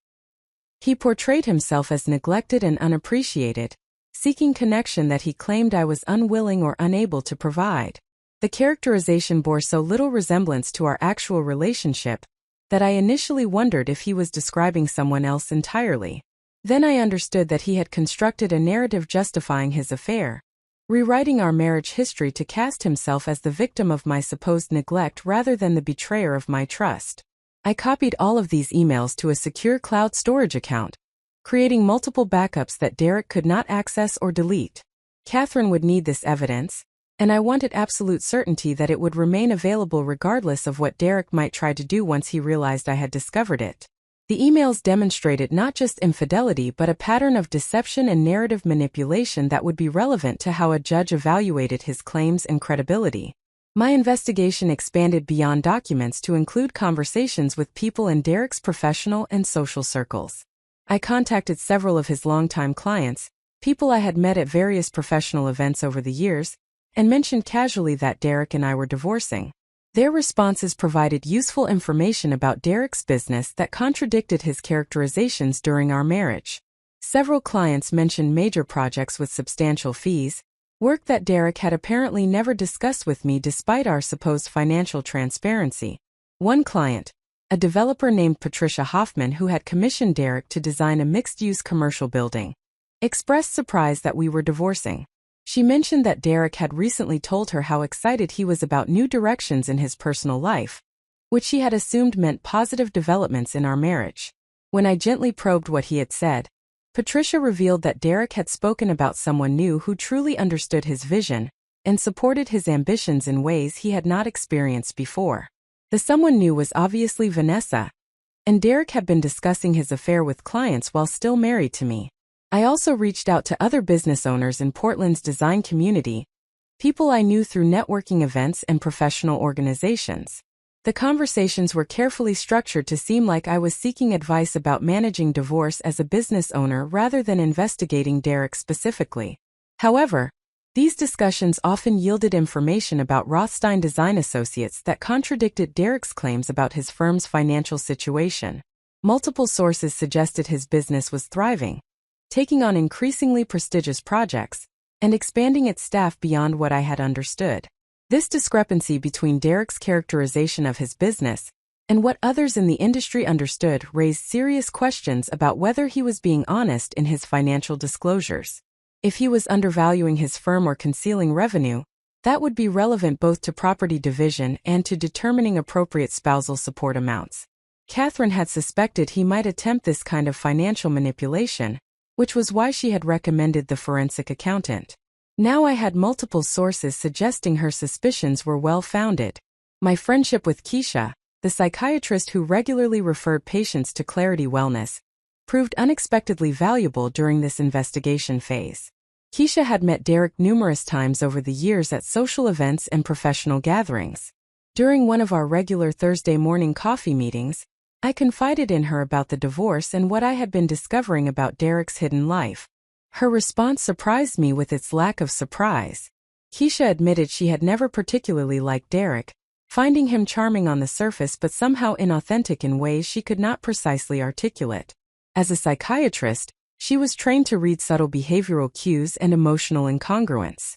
He portrayed himself as neglected and unappreciated, seeking connection that he claimed I was unwilling or unable to provide. The characterization bore so little resemblance to our actual relationship that I initially wondered if he was describing someone else entirely. Then I understood that he had constructed a narrative justifying his affair, rewriting our marriage history to cast himself as the victim of my supposed neglect rather than the betrayer of my trust. I copied all of these emails to a secure cloud storage account, creating multiple backups that Derek could not access or delete. Catherine would need this evidence, and I wanted absolute certainty that it would remain available regardless of what Derek might try to do once he realized I had discovered it. The emails demonstrated not just infidelity but a pattern of deception and narrative manipulation that would be relevant to how a judge evaluated his claims and credibility. My investigation expanded beyond documents to include conversations with people in Derek's professional and social circles. I contacted several of his longtime clients, people I had met at various professional events over the years, and mentioned casually that Derek and I were divorcing. Their responses provided useful information about Derek's business that contradicted his characterizations during our marriage. Several clients mentioned major projects with substantial fees, work that Derek had apparently never discussed with me despite our supposed financial transparency. One client, a developer named Patricia Hoffman who had commissioned Derek to design a mixed-use commercial building, expressed surprise that we were divorcing. She mentioned that Derek had recently told her how excited he was about new directions in his personal life, which she had assumed meant positive developments in our marriage. When I gently probed what he had said, Patricia revealed that Derek had spoken about someone new who truly understood his vision and supported his ambitions in ways he had not experienced before. The someone new was obviously Vanessa, and Derek had been discussing his affair with clients while still married to me. I also reached out to other business owners in Portland's design community, people I knew through networking events and professional organizations. The conversations were carefully structured to seem like I was seeking advice about managing divorce as a business owner rather than investigating Derek specifically. However, these discussions often yielded information about Rothstein Design Associates that contradicted Derek's claims about his firm's financial situation. Multiple sources suggested his business was thriving, taking on increasingly prestigious projects, and expanding its staff beyond what I had understood. This discrepancy between Derek's characterization of his business and what others in the industry understood raised serious questions about whether he was being honest in his financial disclosures. If he was undervaluing his firm or concealing revenue, that would be relevant both to property division and to determining appropriate spousal support amounts. Catherine had suspected he might attempt this kind of financial manipulation, which was why she had recommended the forensic accountant. Now I had multiple sources suggesting her suspicions were well-founded. My friendship with Keisha, the psychiatrist who regularly referred patients to Clarity Wellness, proved unexpectedly valuable during this investigation phase. Keisha had met Derek numerous times over the years at social events and professional gatherings. During one of our regular Thursday morning coffee meetings, I confided in her about the divorce and what I had been discovering about Derek's hidden life. Her response surprised me with its lack of surprise. Keisha admitted she had never particularly liked Derek, finding him charming on the surface but somehow inauthentic in ways she could not precisely articulate. As a psychiatrist, she was trained to read subtle behavioral cues and emotional incongruence.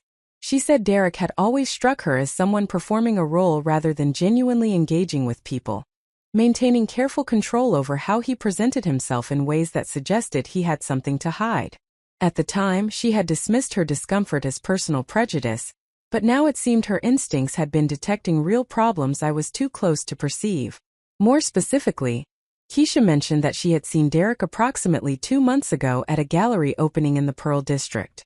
She said Derek had always struck her as someone performing a role rather than genuinely engaging with people, maintaining careful control over how he presented himself in ways that suggested he had something to hide. At the time, she had dismissed her discomfort as personal prejudice, but now it seemed her instincts had been detecting real problems I was too close to perceive. More specifically, Keisha mentioned that she had seen Derek approximately 2 months ago at a gallery opening in the Pearl District.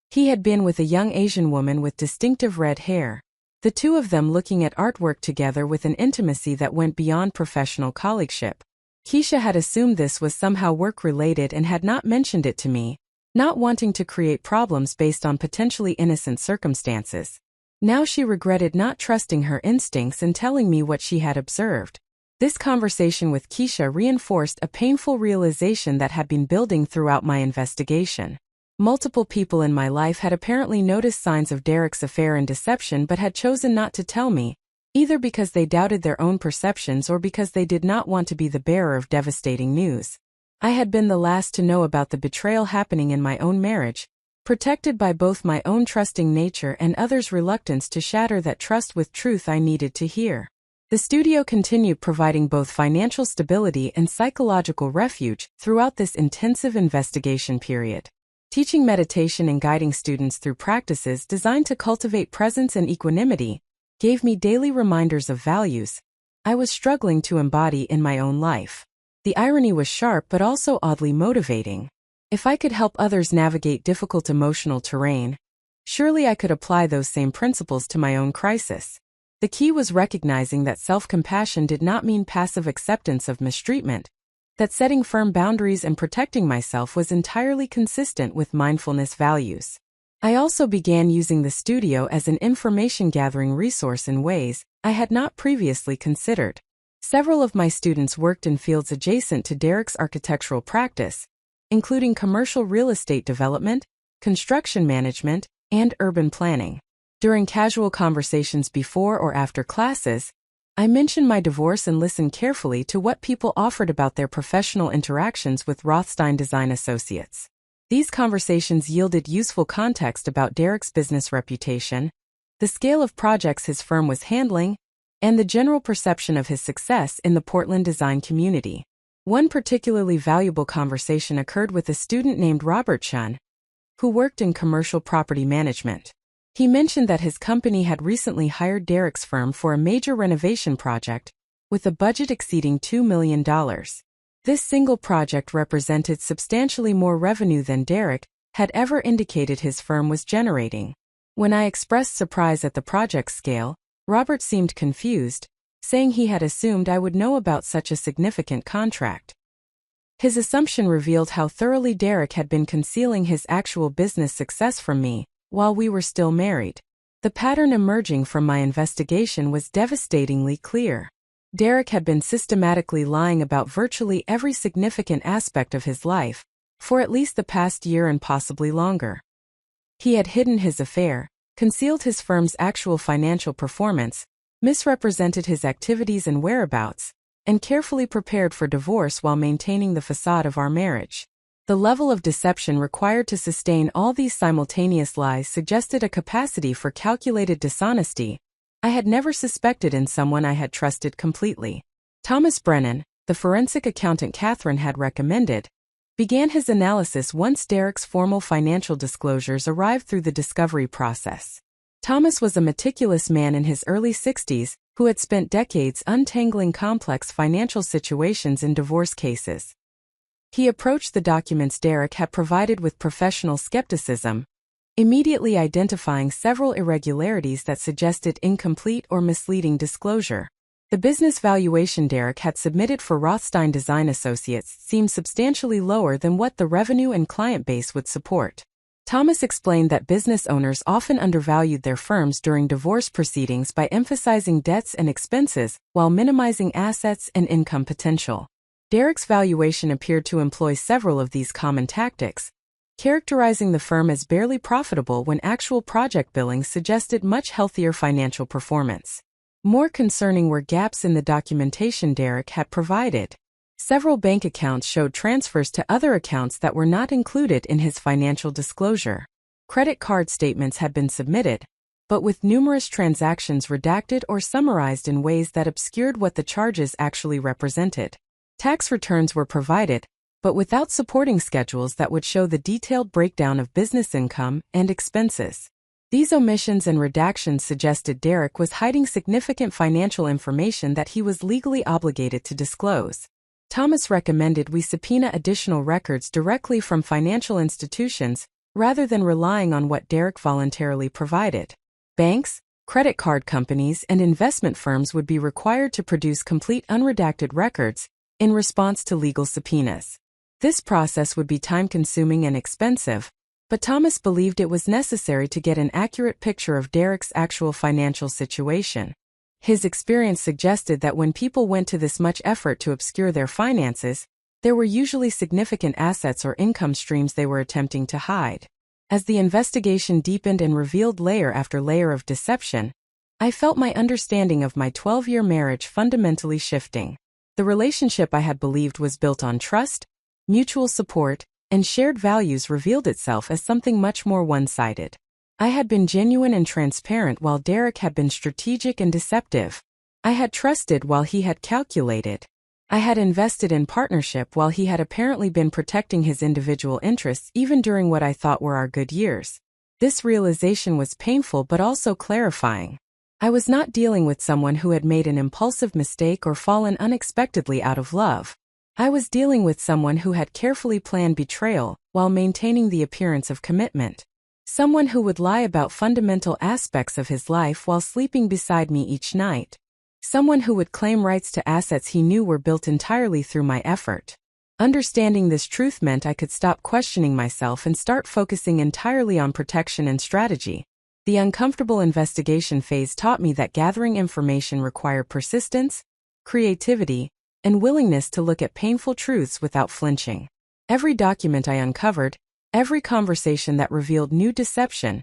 He had been with a young Asian woman with distinctive red hair, the two of them looking at artwork together with an intimacy that went beyond professional colleagueship. Keisha had assumed this was somehow work-related and had not mentioned it to me, not wanting to create problems based on potentially innocent circumstances. Now she regretted not trusting her instincts and telling me what she had observed. This conversation with Keisha reinforced a painful realization that had been building throughout my investigation. Multiple people in my life had apparently noticed signs of Derek's affair and deception but had chosen not to tell me, either because they doubted their own perceptions or because they did not want to be the bearer of devastating news. I had been the last to know about the betrayal happening in my own marriage, protected by both my own trusting nature and others' reluctance to shatter that trust with truth I needed to hear. The studio continued providing both financial stability and psychological refuge throughout this intensive investigation period. Teaching meditation and guiding students through practices designed to cultivate presence and equanimity gave me daily reminders of values I was struggling to embody in my own life. The irony was sharp but also oddly motivating. If I could help others navigate difficult emotional terrain, surely I could apply those same principles to my own crisis. The key was recognizing that self-compassion did not mean passive acceptance of mistreatment, that setting firm boundaries and protecting myself was entirely consistent with mindfulness values. I also began using the studio as an information-gathering resource in ways I had not previously considered. Several of my students worked in fields adjacent to Derek's architectural practice, including commercial real estate development, construction management, and urban planning. During casual conversations before or after classes, I mentioned my divorce and listened carefully to what people offered about their professional interactions with Rothstein Design Associates. These conversations yielded useful context about Derek's business reputation, the scale of projects his firm was handling, and the general perception of his success in the Portland design community. One particularly valuable conversation occurred with a student named Robert Chun, who worked in commercial property management. He mentioned that his company had recently hired Derek's firm for a major renovation project, with a budget exceeding $2 million. This single project represented substantially more revenue than Derek had ever indicated his firm was generating. When I expressed surprise at the project's scale, Robert seemed confused, saying he had assumed I would know about such a significant contract. His assumption revealed how thoroughly Derek had been concealing his actual business success from me while we were still married. The pattern emerging from my investigation was devastatingly clear. Derek had been systematically lying about virtually every significant aspect of his life for at least the past year and possibly longer. He had hidden his affair, concealed his firm's actual financial performance, misrepresented his activities and whereabouts, and carefully prepared for divorce while maintaining the facade of our marriage. The level of deception required to sustain all these simultaneous lies suggested a capacity for calculated dishonesty I had never suspected in someone I had trusted completely. Thomas Brennan, the forensic accountant Catherine had recommended, began his analysis once Derek's formal financial disclosures arrived through the discovery process. Thomas was a meticulous man in his early 60s who had spent decades untangling complex financial situations in divorce cases. He approached the documents Derek had provided with professional skepticism, immediately identifying several irregularities that suggested incomplete or misleading disclosure. The business valuation Derek had submitted for Rothstein Design Associates seemed substantially lower than what the revenue and client base would support. Thomas explained that business owners often undervalued their firms during divorce proceedings by emphasizing debts and expenses while minimizing assets and income potential. Derek's valuation appeared to employ several of these common tactics, characterizing the firm as barely profitable when actual project billings suggested much healthier financial performance. More concerning were gaps in the documentation Derek had provided. Several bank accounts showed transfers to other accounts that were not included in his financial disclosure. Credit card statements had been submitted, but with numerous transactions redacted or summarized in ways that obscured what the charges actually represented. Tax returns were provided, but without supporting schedules that would show the detailed breakdown of business income and expenses. These omissions and redactions suggested Derek was hiding significant financial information that he was legally obligated to disclose. Thomas recommended we subpoena additional records directly from financial institutions, rather than relying on what Derek voluntarily provided. Banks, credit card companies, and investment firms would be required to produce complete unredacted records in response to legal subpoenas. This process would be time-consuming and expensive, but Thomas believed it was necessary to get an accurate picture of Derek's actual financial situation. His experience suggested that when people went to this much effort to obscure their finances, there were usually significant assets or income streams they were attempting to hide. As the investigation deepened and revealed layer after layer of deception, I felt my understanding of my 12-year marriage fundamentally shifting. The relationship I had believed was built on trust, mutual support, and shared values revealed itself as something much more one-sided. I had been genuine and transparent while Derek had been strategic and deceptive. I had trusted while he had calculated. I had invested in partnership while he had apparently been protecting his individual interests even during what I thought were our good years. This realization was painful but also clarifying. I was not dealing with someone who had made an impulsive mistake or fallen unexpectedly out of love. I was dealing with someone who had carefully planned betrayal while maintaining the appearance of commitment. Someone who would lie about fundamental aspects of his life while sleeping beside me each night. Someone who would claim rights to assets he knew were built entirely through my effort. Understanding this truth meant I could stop questioning myself and start focusing entirely on protection and strategy. The uncomfortable investigation phase taught me that gathering information required persistence, creativity, and willingness to look at painful truths without flinching. Every document I uncovered, every conversation that revealed new deception,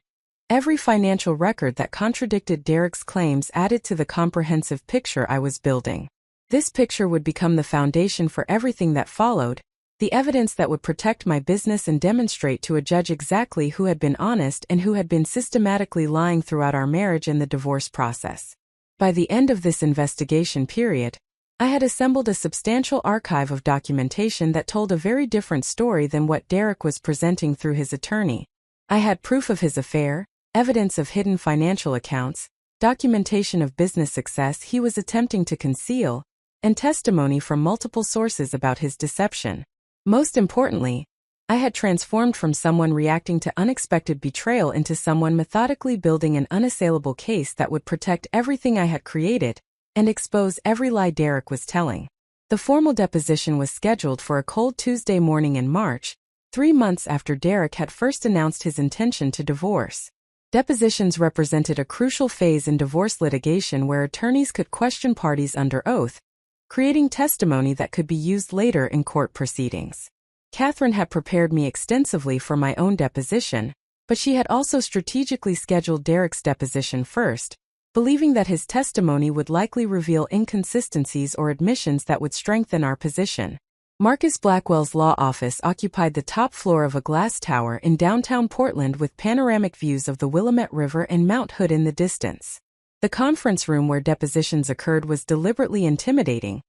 every financial record that contradicted Derek's claims added to the comprehensive picture I was building. This picture would become the foundation for everything that followed, the evidence that would protect my business and demonstrate to a judge exactly who had been honest and who had been systematically lying throughout our marriage and the divorce process. By the end of this investigation period, I had assembled a substantial archive of documentation that told a very different story than what Derek was presenting through his attorney. I had proof of his affair, evidence of hidden financial accounts, documentation of business success he was attempting to conceal, and testimony from multiple sources about his deception. Most importantly, I had transformed from someone reacting to unexpected betrayal into someone methodically building an unassailable case that would protect everything I had created and expose every lie Derek was telling. The formal deposition was scheduled for a cold Tuesday morning in March, 3 months after Derek had first announced his intention to divorce. Depositions represented a crucial phase in divorce litigation where attorneys could question parties under oath, creating testimony that could be used later in court proceedings. Catherine had prepared me extensively for my own deposition, but she had also strategically scheduled Derek's deposition first, believing that his testimony would likely reveal inconsistencies or admissions that would strengthen our position. Marcus Blackwell's law office occupied the top floor of a glass tower in downtown Portland with panoramic views of the Willamette River and Mount Hood in the distance. The conference room where depositions occurred was deliberately intimidating,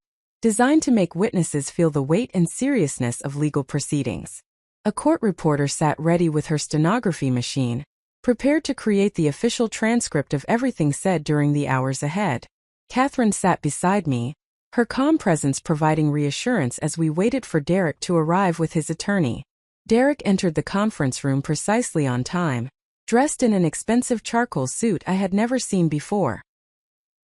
designed to make witnesses feel the weight and seriousness of legal proceedings. A court reporter sat ready with her stenography machine, prepared to create the official transcript of everything said during the hours ahead. Catherine sat beside me, her calm presence providing reassurance as we waited for Derek to arrive with his attorney. Derek entered the conference room precisely on time, dressed in an expensive charcoal suit I had never seen before.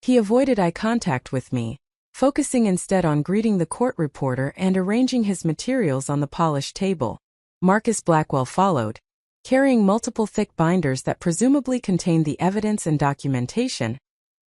He avoided eye contact with me, focusing instead on greeting the court reporter and arranging his materials on the polished table. Marcus Blackwell followed, carrying multiple thick binders that presumably contained the evidence and documentation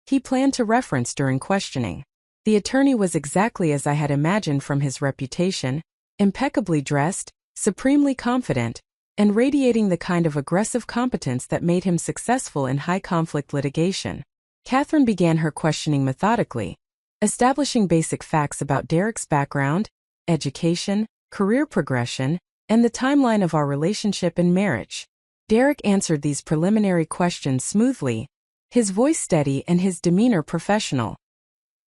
he planned to reference during questioning. The attorney was exactly as I had imagined from his reputation, impeccably dressed, supremely confident, and radiating the kind of aggressive competence that made him successful in high-conflict litigation. Catherine began her questioning methodically, establishing basic facts about Derek's background, education, career progression, and the timeline of our relationship and marriage. Derek answered these preliminary questions smoothly, his voice steady and his demeanor professional.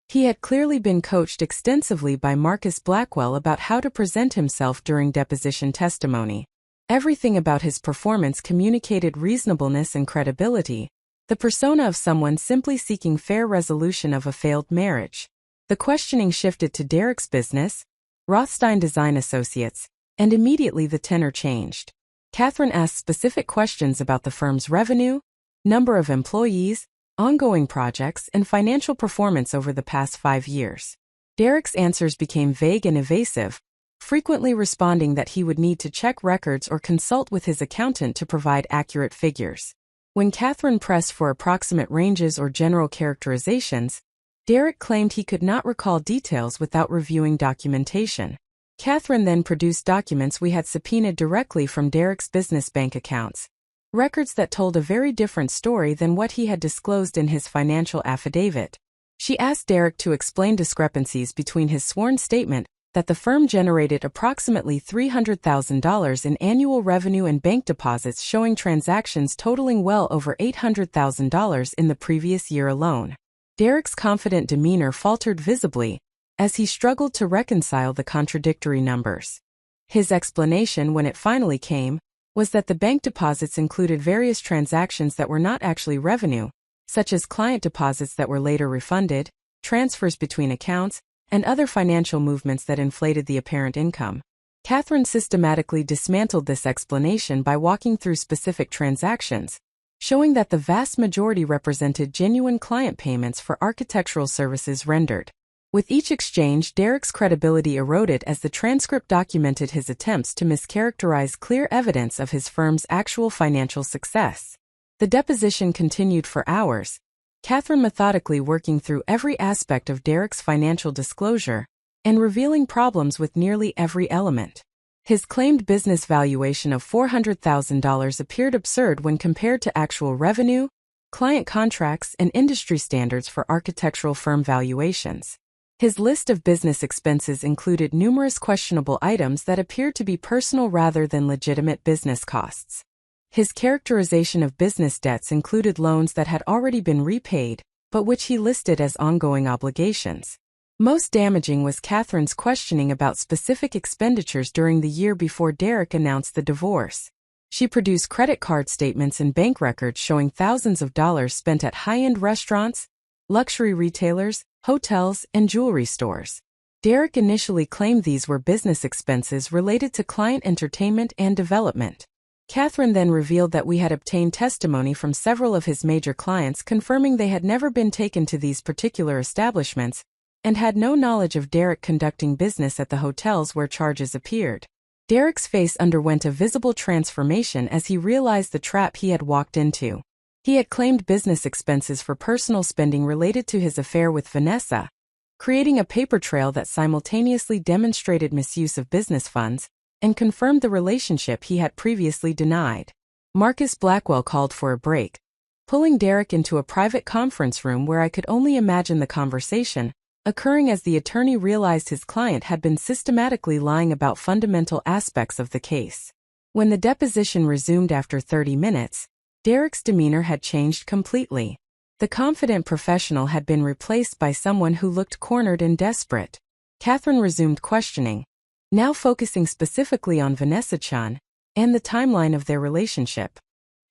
He had clearly been coached extensively by Marcus Blackwell about how to present himself during deposition testimony. Everything about his performance communicated reasonableness and credibility, the persona of someone simply seeking fair resolution of a failed marriage. The questioning shifted to Derek's business, Rothstein Design Associates, and immediately the tenor changed. Catherine asked specific questions about the firm's revenue, number of employees, ongoing projects, and financial performance over the past 5 years. Derek's answers became vague and evasive, frequently responding that he would need to check records or consult with his accountant to provide accurate figures. When Catherine pressed for approximate ranges or general characterizations, Derek claimed he could not recall details without reviewing documentation. Catherine then produced documents we had subpoenaed directly from Derek's business bank accounts, records that told a very different story than what he had disclosed in his financial affidavit. She asked Derek to explain discrepancies between his sworn statement that the firm generated approximately $300,000 in annual revenue and bank deposits showing transactions totaling well over $800,000 in the previous year alone. Derek's confident demeanor faltered visibly as he struggled to reconcile the contradictory numbers. His explanation, when it finally came, was that the bank deposits included various transactions that were not actually revenue, such as client deposits that were later refunded, transfers between accounts, and other financial movements that inflated the apparent income. Catherine systematically dismantled this explanation by walking through specific transactions, showing that the vast majority represented genuine client payments for architectural services rendered. With each exchange, Derek's credibility eroded as the transcript documented his attempts to mischaracterize clear evidence of his firm's actual financial success. The deposition continued for hours, Catherine methodically working through every aspect of Derek's financial disclosure and revealing problems with nearly every element. His claimed business valuation of $400,000 appeared absurd when compared to actual revenue, client contracts, and industry standards for architectural firm valuations. His list of business expenses included numerous questionable items that appeared to be personal rather than legitimate business costs. His characterization of business debts included loans that had already been repaid, but which he listed as ongoing obligations. Most damaging was Catherine's questioning about specific expenditures during the year before Derek announced the divorce. She produced credit card statements and bank records showing thousands of dollars spent at high-end restaurants, luxury retailers, hotels, and jewelry stores. Derek initially claimed these were business expenses related to client entertainment and development. Catherine then revealed that we had obtained testimony from several of his major clients confirming they had never been taken to these particular establishments and had no knowledge of Derek conducting business at the hotels where charges appeared. Derek's face underwent a visible transformation as he realized the trap he had walked into. He had claimed business expenses for personal spending related to his affair with Vanessa, creating a paper trail that simultaneously demonstrated misuse of business funds and confirmed the relationship he had previously denied. Marcus Blackwell called for a break, pulling Derek into a private conference room where I could only imagine the conversation occurring as the attorney realized his client had been systematically lying about fundamental aspects of the case. When the deposition resumed after 30 minutes, Derek's demeanor had changed completely. The confident professional had been replaced by someone who looked cornered and desperate. Catherine resumed questioning, now focusing specifically on Vanessa Chun and the timeline of their relationship.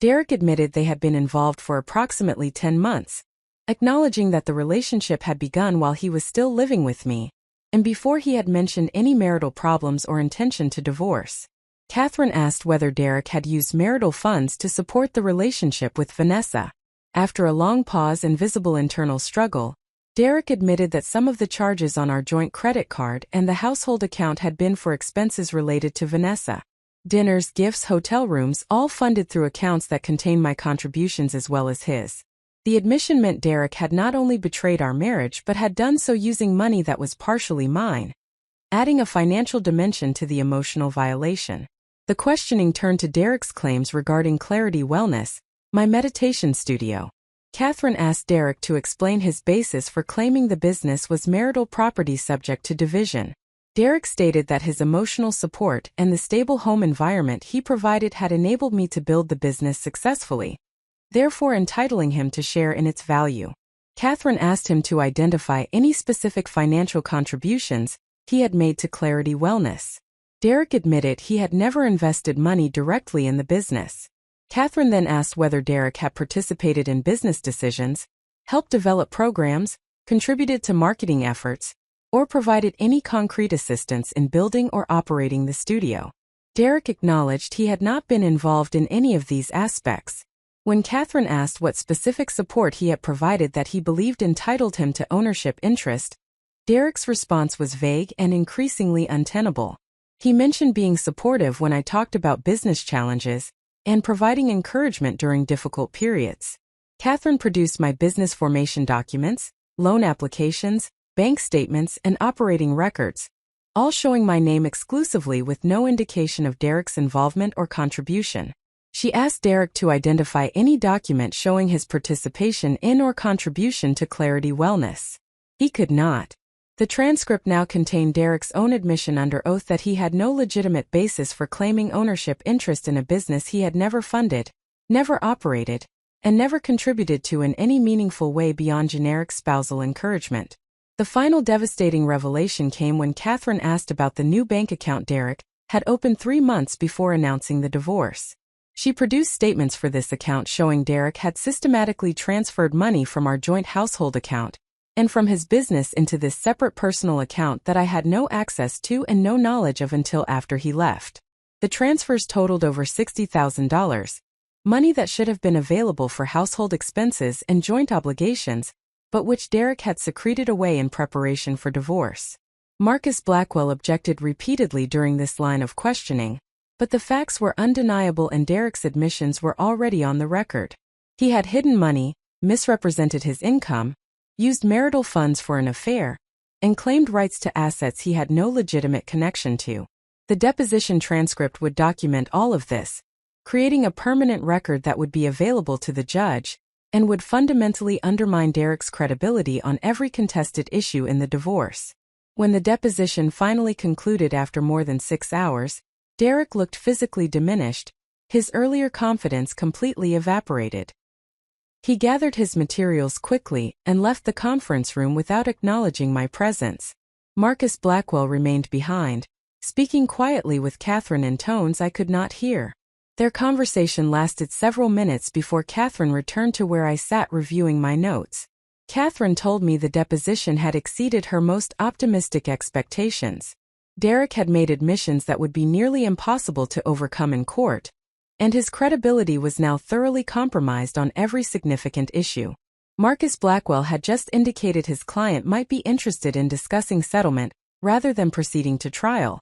Derek admitted they had been involved for approximately 10 months, acknowledging that the relationship had begun while he was still living with me, and before he had mentioned any marital problems or intention to divorce. Catherine asked whether Derek had used marital funds to support the relationship with Vanessa. After a long pause and visible internal struggle, Derek admitted that some of the charges on our joint credit card and the household account had been for expenses related to Vanessa. Dinners, gifts, hotel rooms, all funded through accounts that contained my contributions as well as his. The admission meant Derek had not only betrayed our marriage but had done so using money that was partially mine, adding a financial dimension to the emotional violation. The questioning turned to Derek's claims regarding Clarity Wellness, my meditation studio. Catherine asked Derek to explain his basis for claiming the business was marital property subject to division. Derek stated that his emotional support and the stable home environment he provided had enabled me to build the business successfully, therefore entitling him to share in its value. Catherine asked him to identify any specific financial contributions he had made to Clarity Wellness. Derek admitted he had never invested money directly in the business. Catherine then asked whether Derek had participated in business decisions, helped develop programs, contributed to marketing efforts, or provided any concrete assistance in building or operating the studio. Derek acknowledged he had not been involved in any of these aspects. When Catherine asked what specific support he had provided that he believed entitled him to ownership interest, Derek's response was vague and increasingly untenable. He mentioned being supportive when I talked about business challenges and providing encouragement during difficult periods. Catherine produced my business formation documents, loan applications, bank statements, and operating records, all showing my name exclusively with no indication of Derek's involvement or contribution. She asked Derek to identify any document showing his participation in or contribution to Clarity Wellness. He could not. The transcript now contained Derek's own admission under oath that he had no legitimate basis for claiming ownership interest in a business he had never funded, never operated, and never contributed to in any meaningful way beyond generic spousal encouragement. The final devastating revelation came when Catherine asked about the new bank account Derek had opened 3 months before announcing the divorce. She produced statements for this account showing Derek had systematically transferred money from our joint household account and from his business into this separate personal account that I had no access to and no knowledge of until after he left. The transfers totaled over $60,000, money that should have been available for household expenses and joint obligations, but which Derek had secreted away in preparation for divorce. Marcus Blackwell objected repeatedly during this line of questioning, but the facts were undeniable and Derek's admissions were already on the record. He had hidden money, misrepresented his income, used marital funds for an affair, and claimed rights to assets he had no legitimate connection to. The deposition transcript would document all of this, creating a permanent record that would be available to the judge and would fundamentally undermine Derek's credibility on every contested issue in the divorce. When the deposition finally concluded after more than 6 hours, Derek looked physically diminished, his earlier confidence completely evaporated. He gathered his materials quickly and left the conference room without acknowledging my presence. Marcus Blackwell remained behind, speaking quietly with Catherine in tones I could not hear. Their conversation lasted several minutes before Catherine returned to where I sat reviewing my notes. Catherine told me the deposition had exceeded her most optimistic expectations. Derek had made admissions that would be nearly impossible to overcome in court, and his credibility was now thoroughly compromised on every significant issue. Marcus Blackwell had just indicated his client might be interested in discussing settlement rather than proceeding to trial,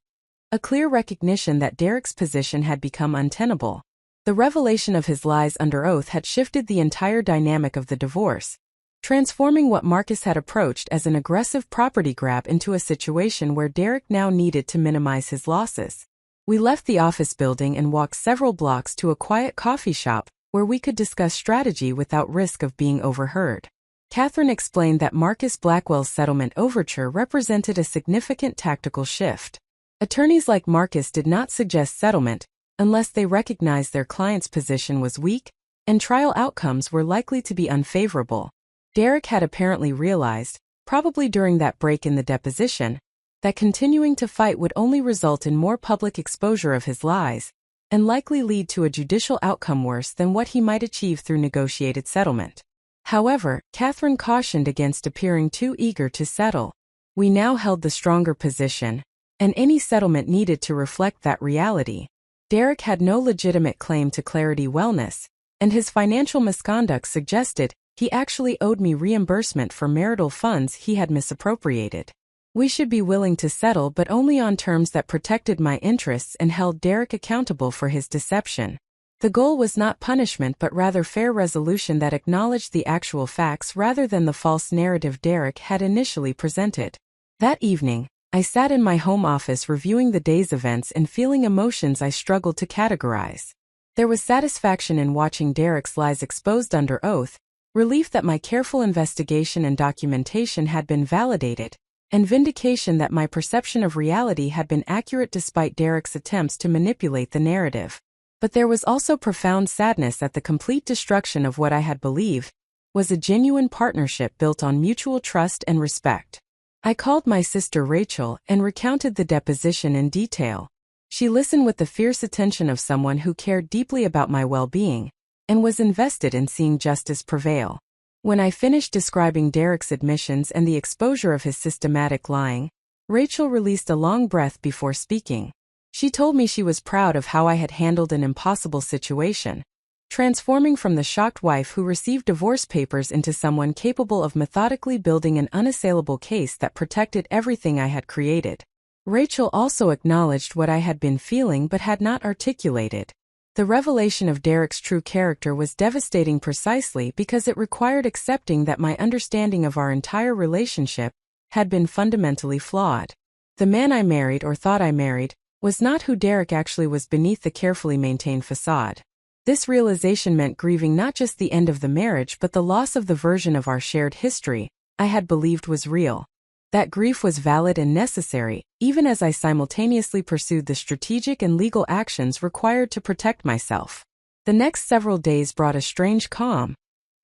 a clear recognition that Derek's position had become untenable. The revelation of his lies under oath had shifted the entire dynamic of the divorce, transforming what Marcus had approached as an aggressive property grab into a situation where Derek now needed to minimize his losses. We left the office building and walked several blocks to a quiet coffee shop where we could discuss strategy without risk of being overheard. Catherine explained that Marcus Blackwell's settlement overture represented a significant tactical shift. Attorneys like Marcus did not suggest settlement unless they recognized their client's position was weak and trial outcomes were likely to be unfavorable. Derek had apparently realized, probably during that break in the deposition, that continuing to fight would only result in more public exposure of his lies and likely lead to a judicial outcome worse than what he might achieve through negotiated settlement. However, Catherine cautioned against appearing too eager to settle. We now held the stronger position, and any settlement needed to reflect that reality. Derek had no legitimate claim to Clarity Wellness, and his financial misconduct suggested he actually owed me reimbursement for marital funds he had misappropriated. We should be willing to settle, but only on terms that protected my interests and held Derek accountable for his deception. The goal was not punishment but rather fair resolution that acknowledged the actual facts rather than the false narrative Derek had initially presented. That evening, I sat in my home office reviewing the day's events and feeling emotions I struggled to categorize. There was satisfaction in watching Derek's lies exposed under oath, relief that my careful investigation and documentation had been validated, and vindication that my perception of reality had been accurate despite Derek's attempts to manipulate the narrative. But there was also profound sadness at the complete destruction of what I had believed was a genuine partnership built on mutual trust and respect. I called my sister Rachel and recounted the deposition in detail. She listened with the fierce attention of someone who cared deeply about my well-being and was invested in seeing justice prevail. When I finished describing Derek's admissions and the exposure of his systematic lying, Rachel released a long breath before speaking. She told me she was proud of how I had handled an impossible situation, transforming from the shocked wife who received divorce papers into someone capable of methodically building an unassailable case that protected everything I had created. Rachel also acknowledged what I had been feeling but had not articulated. The revelation of Derek's true character was devastating precisely because it required accepting that my understanding of our entire relationship had been fundamentally flawed. The man I married or thought I married was not who Derek actually was beneath the carefully maintained facade. This realization meant grieving not just the end of the marriage but the loss of the version of our shared history I had believed was real. That grief was valid and necessary, even as I simultaneously pursued the strategic and legal actions required to protect myself. The next several days brought a strange calm,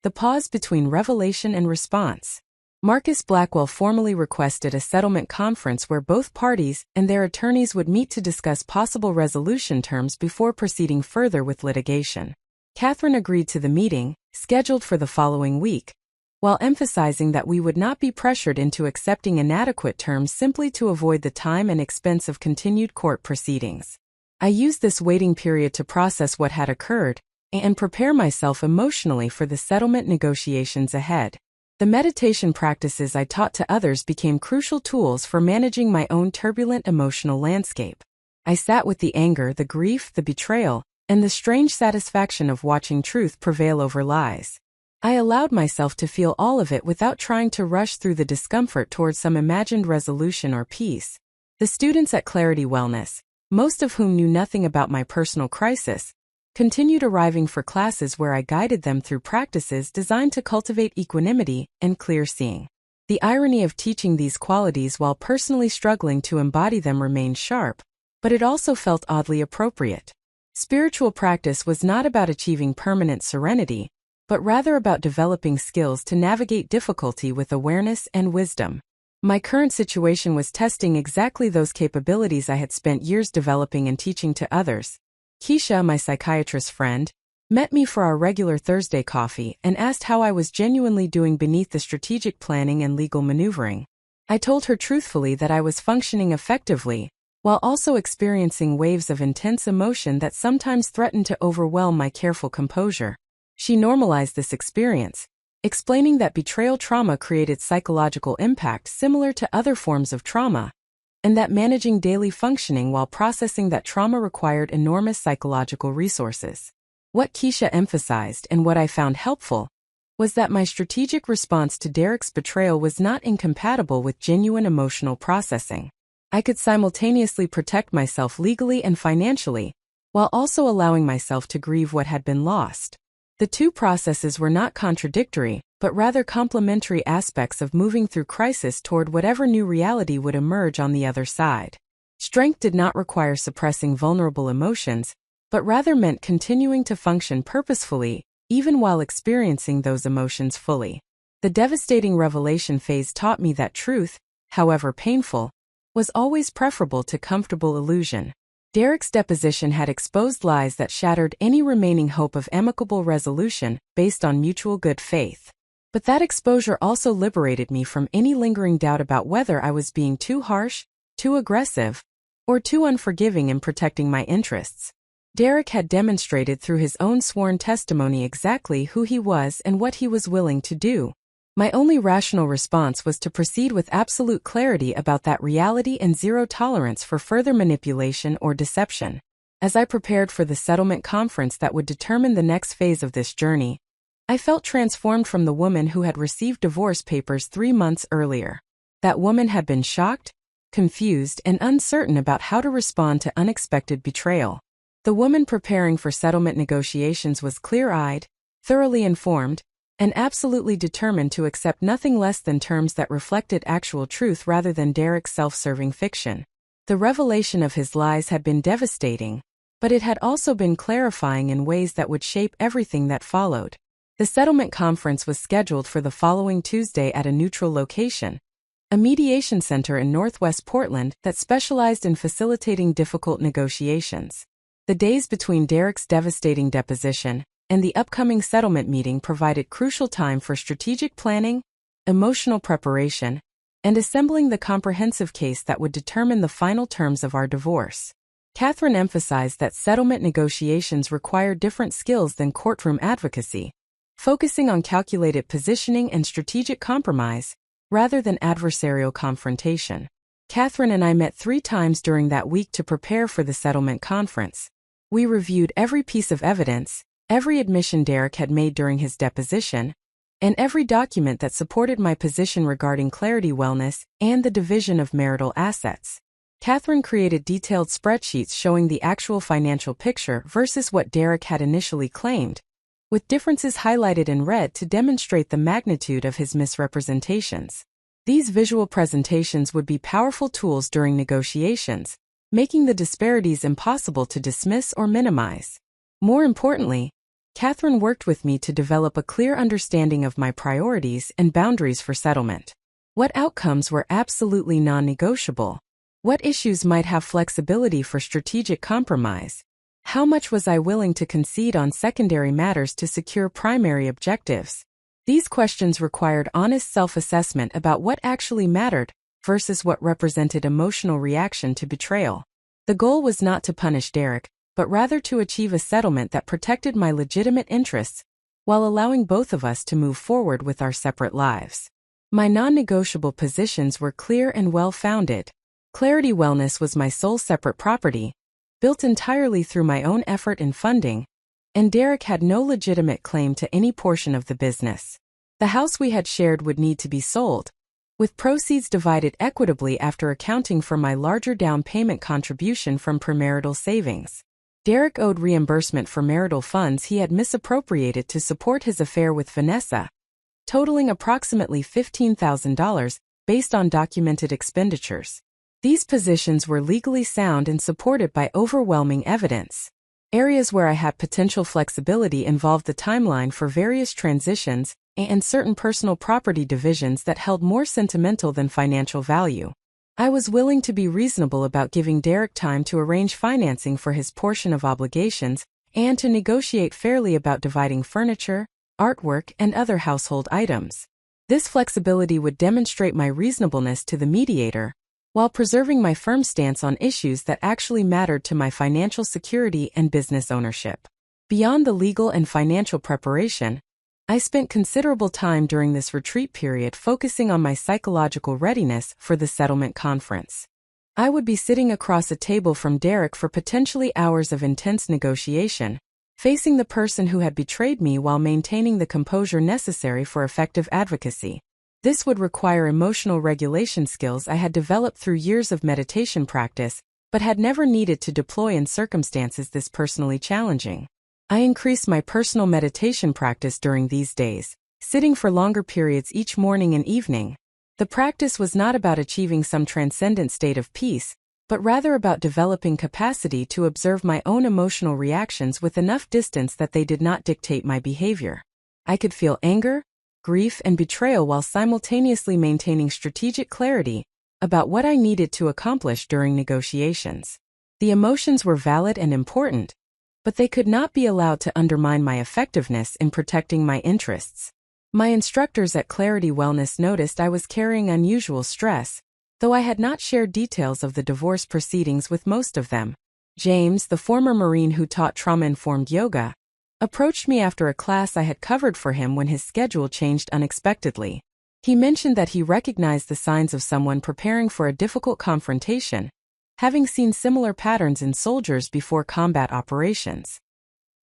the pause between revelation and response. Marcus Blackwell formally requested a settlement conference where both parties and their attorneys would meet to discuss possible resolution terms before proceeding further with litigation. Catherine agreed to the meeting, scheduled for the following week, while emphasizing that we would not be pressured into accepting inadequate terms simply to avoid the time and expense of continued court proceedings. I used this waiting period to process what had occurred and prepare myself emotionally for the settlement negotiations ahead. The meditation practices I taught to others became crucial tools for managing my own turbulent emotional landscape. I sat with the anger, the grief, the betrayal, and the strange satisfaction of watching truth prevail over lies. I allowed myself to feel all of it without trying to rush through the discomfort towards some imagined resolution or peace. The students at Clarity Wellness, most of whom knew nothing about my personal crisis, continued arriving for classes where I guided them through practices designed to cultivate equanimity and clear seeing. The irony of teaching these qualities while personally struggling to embody them remained sharp, but it also felt oddly appropriate. Spiritual practice was not about achieving permanent serenity, but rather about developing skills to navigate difficulty with awareness and wisdom. My current situation was testing exactly those capabilities I had spent years developing and teaching to others. Keisha, my psychiatrist friend, met me for our regular Thursday coffee and asked how I was genuinely doing beneath the strategic planning and legal maneuvering. I told her truthfully that I was functioning effectively, while also experiencing waves of intense emotion that sometimes threatened to overwhelm my careful composure. She normalized this experience, explaining that betrayal trauma created psychological impact similar to other forms of trauma, and that managing daily functioning while processing that trauma required enormous psychological resources. What Keisha emphasized, and what I found helpful, was that my strategic response to Derek's betrayal was not incompatible with genuine emotional processing. I could simultaneously protect myself legally and financially, while also allowing myself to grieve what had been lost. The two processes were not contradictory, but rather complementary aspects of moving through crisis toward whatever new reality would emerge on the other side. Strength did not require suppressing vulnerable emotions, but rather meant continuing to function purposefully, even while experiencing those emotions fully. The devastating revelation phase taught me that truth, however painful, was always preferable to comfortable illusion. Derek's deposition had exposed lies that shattered any remaining hope of amicable resolution based on mutual good faith. But that exposure also liberated me from any lingering doubt about whether I was being too harsh, too aggressive, or too unforgiving in protecting my interests. Derek had demonstrated through his own sworn testimony exactly who he was and what he was willing to do. My only rational response was to proceed with absolute clarity about that reality and zero tolerance for further manipulation or deception. As I prepared for the settlement conference that would determine the next phase of this journey, I felt transformed from the woman who had received divorce papers 3 months earlier. That woman had been shocked, confused, and uncertain about how to respond to unexpected betrayal. The woman preparing for settlement negotiations was clear-eyed, thoroughly informed, and absolutely determined to accept nothing less than terms that reflected actual truth rather than Derek's self-serving fiction. The revelation of his lies had been devastating, but it had also been clarifying in ways that would shape everything that followed. The settlement conference was scheduled for the following Tuesday at a neutral location, a mediation center in Northwest Portland that specialized in facilitating difficult negotiations. The days between Derek's devastating deposition and the upcoming settlement meeting provided crucial time for strategic planning, emotional preparation, and assembling the comprehensive case that would determine the final terms of our divorce. Catherine emphasized that settlement negotiations require different skills than courtroom advocacy, focusing on calculated positioning and strategic compromise, rather than adversarial confrontation. Catherine and I met 3 times during that week to prepare for the settlement conference. We reviewed every piece of evidence, every admission Derek had made during his deposition, and every document that supported my position regarding Clarity Wellness and the division of marital assets. Catherine created detailed spreadsheets showing the actual financial picture versus what Derek had initially claimed, with differences highlighted in red to demonstrate the magnitude of his misrepresentations. These visual presentations would be powerful tools during negotiations, making the disparities impossible to dismiss or minimize. More importantly, Catherine worked with me to develop a clear understanding of my priorities and boundaries for settlement. What outcomes were absolutely non-negotiable? What issues might have flexibility for strategic compromise? How much was I willing to concede on secondary matters to secure primary objectives? These questions required honest self-assessment about what actually mattered versus what represented emotional reaction to betrayal. The goal was not to punish Derek, but rather to achieve a settlement that protected my legitimate interests while allowing both of us to move forward with our separate lives. My non-negotiable positions were clear and well-founded. Clarity Wellness was my sole separate property, built entirely through my own effort and funding, and Derek had no legitimate claim to any portion of the business. The house we had shared would need to be sold, with proceeds divided equitably after accounting for my larger down payment contribution from premarital savings. Derek owed reimbursement for marital funds he had misappropriated to support his affair with Vanessa, totaling approximately $15,000 based on documented expenditures. These positions were legally sound and supported by overwhelming evidence. Areas where I had potential flexibility involved the timeline for various transitions and certain personal property divisions that held more sentimental than financial value. I was willing to be reasonable about giving Derek time to arrange financing for his portion of obligations and to negotiate fairly about dividing furniture, artwork, and other household items. This flexibility would demonstrate my reasonableness to the mediator, while preserving my firm stance on issues that actually mattered to my financial security and business ownership. Beyond the legal and financial preparation, I spent considerable time during this retreat period focusing on my psychological readiness for the settlement conference. I would be sitting across a table from Derek for potentially hours of intense negotiation, facing the person who had betrayed me while maintaining the composure necessary for effective advocacy. This would require emotional regulation skills I had developed through years of meditation practice, but had never needed to deploy in circumstances this personally challenging. I increased my personal meditation practice during these days, sitting for longer periods each morning and evening. The practice was not about achieving some transcendent state of peace, but rather about developing capacity to observe my own emotional reactions with enough distance that they did not dictate my behavior. I could feel anger, grief, and betrayal while simultaneously maintaining strategic clarity about what I needed to accomplish during negotiations. The emotions were valid and important, but they could not be allowed to undermine my effectiveness in protecting my interests. My instructors at Clarity Wellness noticed I was carrying unusual stress, though I had not shared details of the divorce proceedings with most of them. James, the former Marine who taught trauma-informed yoga, approached me after a class I had covered for him when his schedule changed unexpectedly. He mentioned that he recognized the signs of someone preparing for a difficult confrontation, having seen similar patterns in soldiers before combat operations.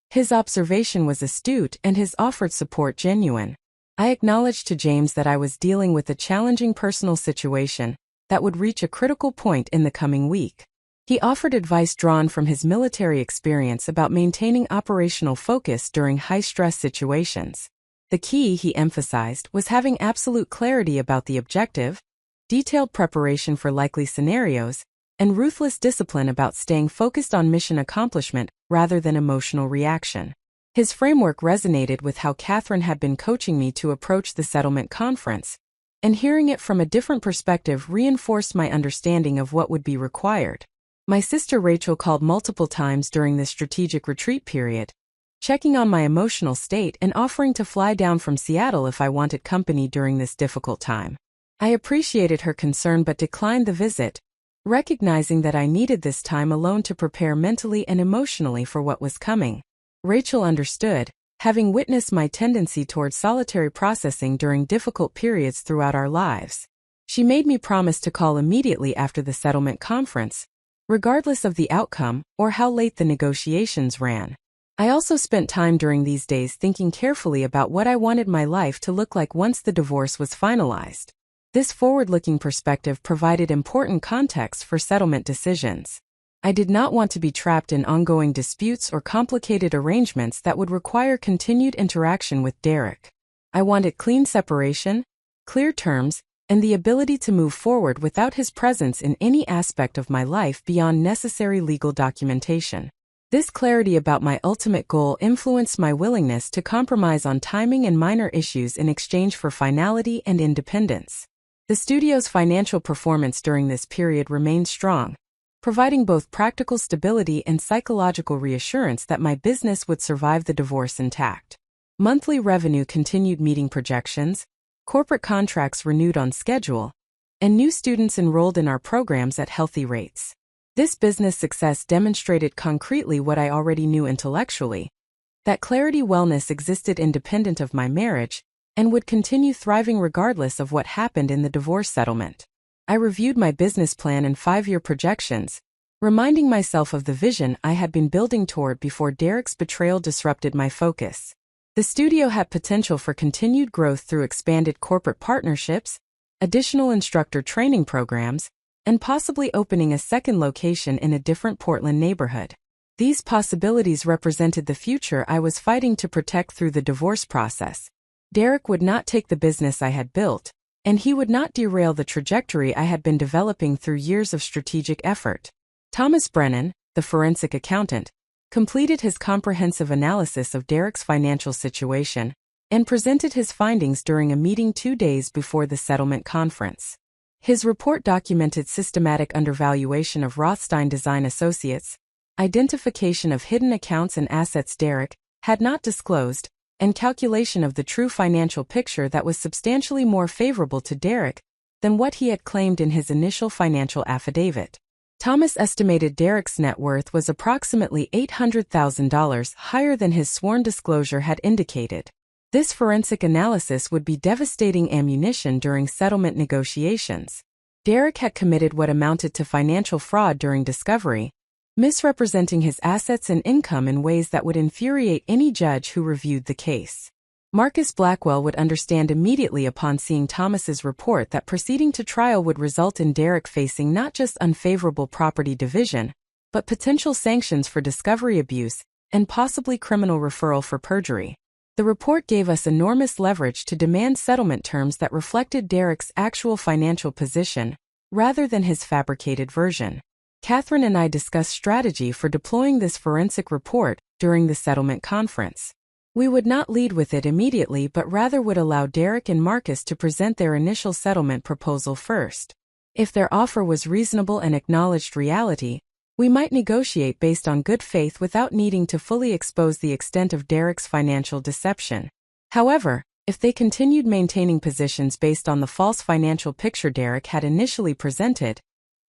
His observation was astute and his offered support genuine. I acknowledged to James that I was dealing with a challenging personal situation that would reach a critical point in the coming week. He offered advice drawn from his military experience about maintaining operational focus during high-stress situations. The key, he emphasized, was having absolute clarity about the objective, detailed preparation for likely scenarios, and ruthless discipline about staying focused on mission accomplishment rather than emotional reaction. His framework resonated with how Catherine had been coaching me to approach the settlement conference, and hearing it from a different perspective reinforced my understanding of what would be required. My sister Rachel called multiple times during this strategic retreat period, checking on my emotional state and offering to fly down from Seattle if I wanted company during this difficult time. I appreciated her concern but declined the visit, recognizing that I needed this time alone to prepare mentally and emotionally for what was coming. Rachel understood, having witnessed my tendency towards solitary processing during difficult periods throughout our lives. She made me promise to call immediately after the settlement conference, regardless of the outcome or how late the negotiations ran. I also spent time during these days thinking carefully about what I wanted my life to look like once the divorce was finalized. This forward-looking perspective provided important context for settlement decisions. I did not want to be trapped in ongoing disputes or complicated arrangements that would require continued interaction with Derek. I wanted clean separation, clear terms, and the ability to move forward without his presence in any aspect of my life beyond necessary legal documentation. This clarity about my ultimate goal influenced my willingness to compromise on timing and minor issues in exchange for finality and independence. The studio's financial performance during this period remained strong, providing both practical stability and psychological reassurance that my business would survive the divorce intact. Monthly revenue continued meeting projections, corporate contracts renewed on schedule, and new students enrolled in our programs at healthy rates. This business success demonstrated concretely what I already knew intellectually, that Clarity Wellness existed independent of my marriage and would continue thriving regardless of what happened in the divorce settlement. I reviewed my business plan and 5-year projections, reminding myself of the vision I had been building toward before Derek's betrayal disrupted my focus. The studio had potential for continued growth through expanded corporate partnerships, additional instructor training programs, and possibly opening a second location in a different Portland neighborhood. These possibilities represented the future I was fighting to protect through the divorce process. Derek would not take the business I had built, and he would not derail the trajectory I had been developing through years of strategic effort. Thomas Brennan, the forensic accountant, completed his comprehensive analysis of Derek's financial situation and presented his findings during a meeting 2 days before the settlement conference. His report documented systematic undervaluation of Rothstein Design Associates, identification of hidden accounts and assets Derek had not disclosed, and calculation of the true financial picture that was substantially more favorable to Derek than what he had claimed in his initial financial affidavit. Thomas estimated Derek's net worth was approximately $800,000 higher than his sworn disclosure had indicated. This forensic analysis would be devastating ammunition during settlement negotiations. Derek had committed what amounted to financial fraud during discovery, misrepresenting his assets and income in ways that would infuriate any judge who reviewed the case. Marcus Blackwell would understand immediately upon seeing Thomas's report that proceeding to trial would result in Derek facing not just unfavorable property division, but potential sanctions for discovery abuse and possibly criminal referral for perjury. The report gave us enormous leverage to demand settlement terms that reflected Derek's actual financial position, rather than his fabricated version. Catherine and I discussed strategy for deploying this forensic report during the settlement conference. We would not lead with it immediately but rather would allow Derek and Marcus to present their initial settlement proposal first. If their offer was reasonable and acknowledged reality, we might negotiate based on good faith without needing to fully expose the extent of Derek's financial deception. However, if they continued maintaining positions based on the false financial picture Derek had initially presented,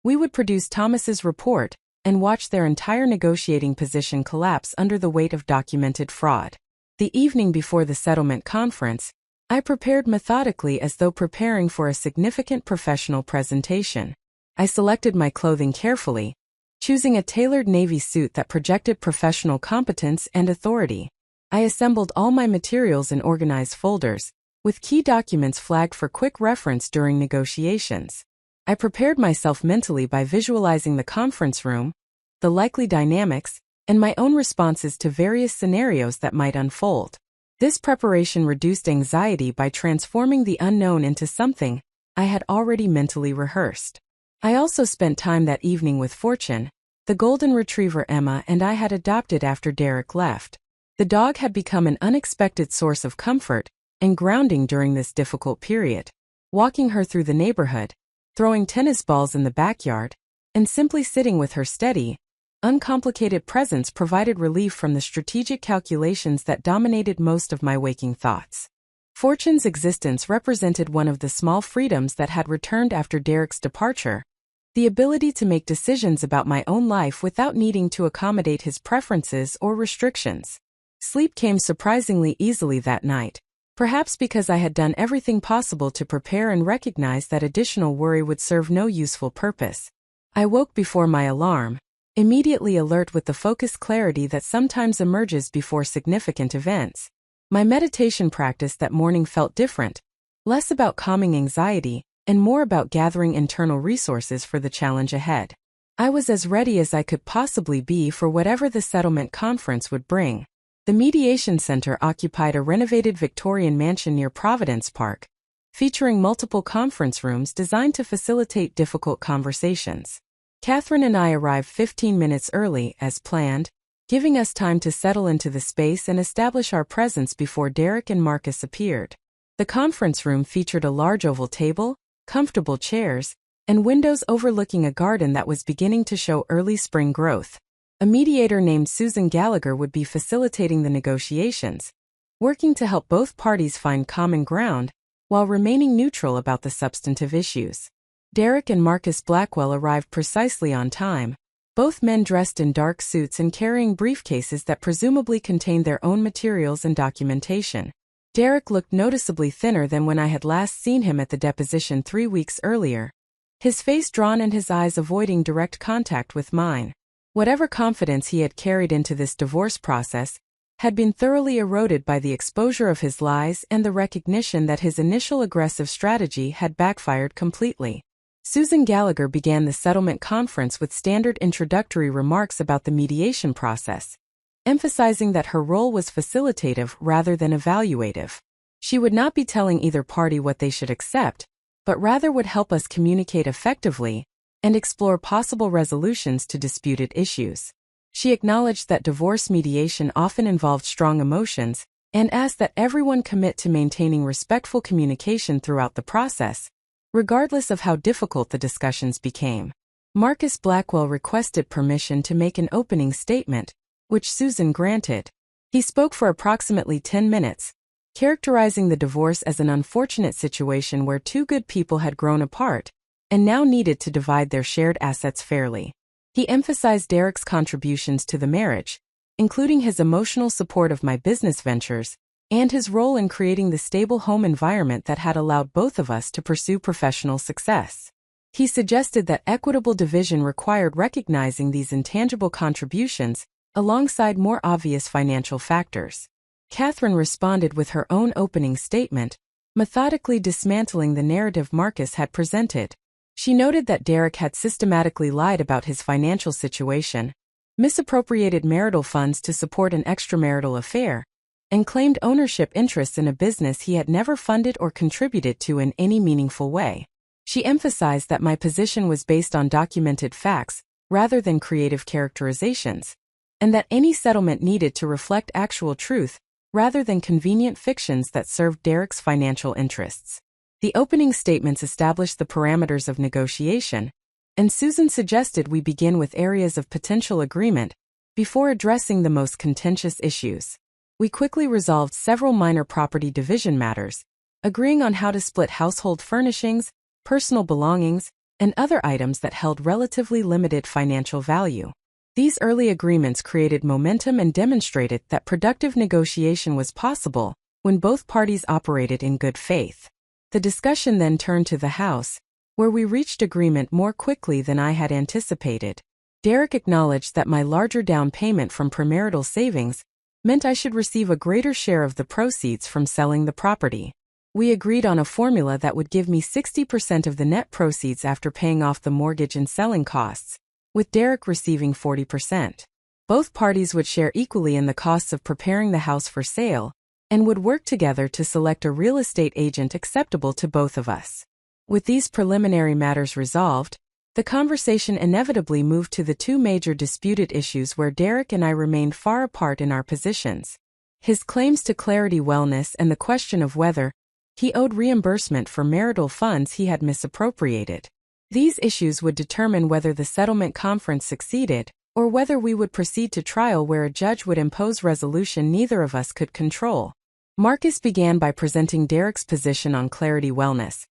we would produce Thomas's report and watch their entire negotiating position collapse under the weight of documented fraud. The evening before the settlement conference, I prepared methodically as though preparing for a significant professional presentation. I selected my clothing carefully, choosing a tailored navy suit that projected professional competence and authority. I assembled all my materials in organized folders, with key documents flagged for quick reference during negotiations. I prepared myself mentally by visualizing the conference room, the likely dynamics, and my own responses to various scenarios that might unfold. This preparation reduced anxiety by transforming the unknown into something I had already mentally rehearsed. I also spent time that evening with Fortune, the golden retriever Emma and I had adopted after Derek left. The dog had become an unexpected source of comfort and grounding during this difficult period. Walking her through the neighborhood, throwing tennis balls in the backyard, and simply sitting with her steady, uncomplicated presence provided relief from the strategic calculations that dominated most of my waking thoughts. Fortune's existence represented one of the small freedoms that had returned after Derek's departure, the ability to make decisions about my own life without needing to accommodate his preferences or restrictions. Sleep came surprisingly easily that night, perhaps because I had done everything possible to prepare and recognize that additional worry would serve no useful purpose. I woke before my alarm, immediately alert with the focused clarity that sometimes emerges before significant events. My meditation practice that morning felt different, less about calming anxiety, and more about gathering internal resources for the challenge ahead. I was as ready as I could possibly be for whatever the settlement conference would bring. The Mediation Center occupied a renovated Victorian mansion near Providence Park, featuring multiple conference rooms designed to facilitate difficult conversations. Catherine and I arrived 15 minutes early, as planned, giving us time to settle into the space and establish our presence before Derek and Marcus appeared. The conference room featured a large oval table, comfortable chairs, and windows overlooking a garden that was beginning to show early spring growth. A mediator named Susan Gallagher would be facilitating the negotiations, working to help both parties find common ground while remaining neutral about the substantive issues. Derek and Marcus Blackwell arrived precisely on time, both men dressed in dark suits and carrying briefcases that presumably contained their own materials and documentation. Derek looked noticeably thinner than when I had last seen him at the deposition 3 weeks earlier, his face drawn and his eyes avoiding direct contact with mine. Whatever confidence he had carried into this divorce process had been thoroughly eroded by the exposure of his lies and the recognition that his initial aggressive strategy had backfired completely. Susan Gallagher began the settlement conference with standard introductory remarks about the mediation process, emphasizing that her role was facilitative rather than evaluative. She would not be telling either party what they should accept, but rather would help us communicate effectively and explore possible resolutions to disputed issues. She acknowledged that divorce mediation often involved strong emotions and asked that everyone commit to maintaining respectful communication throughout the process, regardless of how difficult the discussions became. Marcus Blackwell requested permission to make an opening statement, which Susan granted. He spoke for approximately 10 minutes, characterizing the divorce as an unfortunate situation where two good people had grown apart and now needed to divide their shared assets fairly. He emphasized Derek's contributions to the marriage, including his emotional support of my business ventures, and his role in creating the stable home environment that had allowed both of us to pursue professional success. He suggested that equitable division required recognizing these intangible contributions alongside more obvious financial factors. Catherine responded with her own opening statement, methodically dismantling the narrative Marcus had presented. She noted that Derek had systematically lied about his financial situation, misappropriated marital funds to support an extramarital affair, and claimed ownership interests in a business he had never funded or contributed to in any meaningful way. She emphasized that my position was based on documented facts rather than creative characterizations, and that any settlement needed to reflect actual truth rather than convenient fictions that served Derek's financial interests. The opening statements established the parameters of negotiation, and Susan suggested we begin with areas of potential agreement before addressing the most contentious issues. We quickly resolved several minor property division matters, agreeing on how to split household furnishings, personal belongings, and other items that held relatively limited financial value. These early agreements created momentum and demonstrated that productive negotiation was possible when both parties operated in good faith. The discussion then turned to the house, where we reached agreement more quickly than I had anticipated. Derek acknowledged that my larger down payment from premarital savings meant I should receive a greater share of the proceeds from selling the property. We agreed on a formula that would give me 60% of the net proceeds after paying off the mortgage and selling costs, with Derek receiving 40%. Both parties would share equally in the costs of preparing the house for sale, and would work together to select a real estate agent acceptable to both of us. With these preliminary matters resolved, the conversation inevitably moved to the two major disputed issues where Derek and I remained far apart in our positions: his claims to Clarity Wellness and the question of whether he owed reimbursement for marital funds he had misappropriated. These issues would determine whether the settlement conference succeeded, or whether we would proceed to trial where a judge would impose resolution neither of us could control. Marcus began by presenting Derek's position on Clarity Wellness,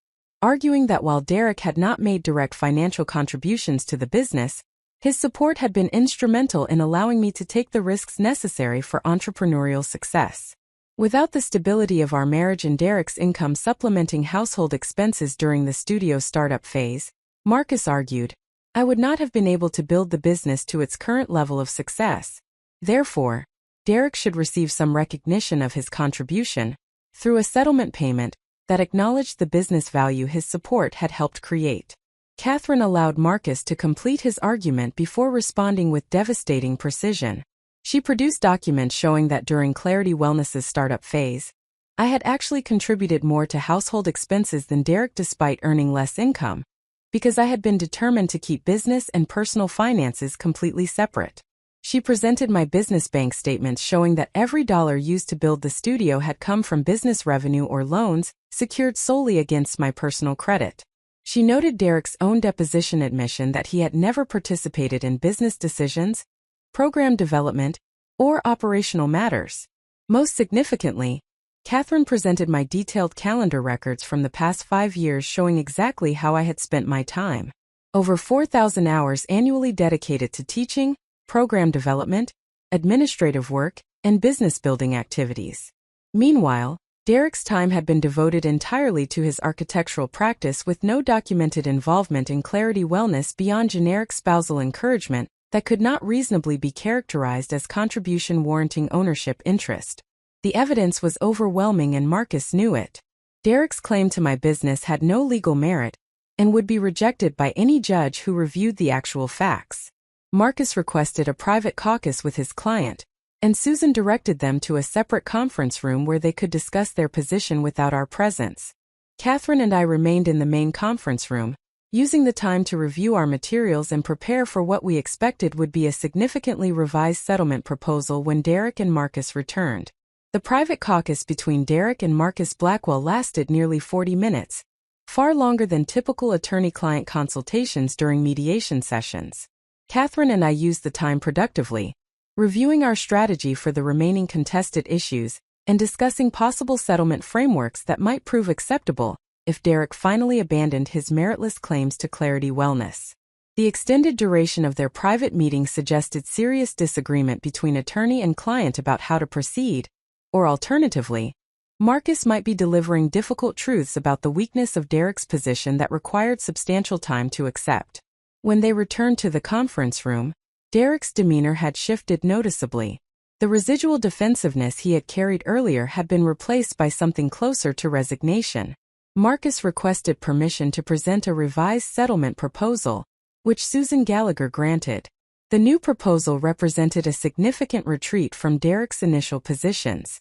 arguing that while Derek had not made direct financial contributions to the business, his support had been instrumental in allowing me to take the risks necessary for entrepreneurial success. Without the stability of our marriage and Derek's income supplementing household expenses during the studio startup phase, Marcus argued, I would not have been able to build the business to its current level of success. Therefore, Derek should receive some recognition of his contribution through a settlement payment that acknowledged the business value his support had helped create. Catherine allowed Marcus to complete his argument before responding with devastating precision. She produced documents showing that during Clarity Wellness's startup phase, I had actually contributed more to household expenses than Derek despite earning less income, because I had been determined to keep business and personal finances completely separate. She presented my business bank statements showing that every dollar used to build the studio had come from business revenue or loans secured solely against my personal credit. She noted Derek's own deposition admission that he had never participated in business decisions, program development, or operational matters. Most significantly, Catherine presented my detailed calendar records from the past 5 years showing exactly how I had spent my time. Over 4,000 hours annually dedicated to teaching, program development, administrative work, and business building activities. Meanwhile, Derek's time had been devoted entirely to his architectural practice with no documented involvement in Clarity Wellness beyond generic spousal encouragement that could not reasonably be characterized as contribution warranting ownership interest. The evidence was overwhelming and Marcus knew it. Derek's claim to my business had no legal merit and would be rejected by any judge who reviewed the actual facts. Marcus requested a private caucus with his client, and Susan directed them to a separate conference room where they could discuss their position without our presence. Catherine and I remained in the main conference room, using the time to review our materials and prepare for what we expected would be a significantly revised settlement proposal when Derek and Marcus returned. The private caucus between Derek and Marcus Blackwell lasted nearly 40 minutes, far longer than typical attorney-client consultations during mediation sessions. Catherine and I used the time productively, reviewing our strategy for the remaining contested issues and discussing possible settlement frameworks that might prove acceptable if Derek finally abandoned his meritless claims to Clarity Wellness. The extended duration of their private meeting suggested serious disagreement between attorney and client about how to proceed, or alternatively, Marcus might be delivering difficult truths about the weakness of Derek's position that required substantial time to accept. When they returned to the conference room, Derek's demeanor had shifted noticeably. The residual defensiveness he had carried earlier had been replaced by something closer to resignation. Marcus requested permission to present a revised settlement proposal, which Susan Gallagher granted. The new proposal represented a significant retreat from Derek's initial positions.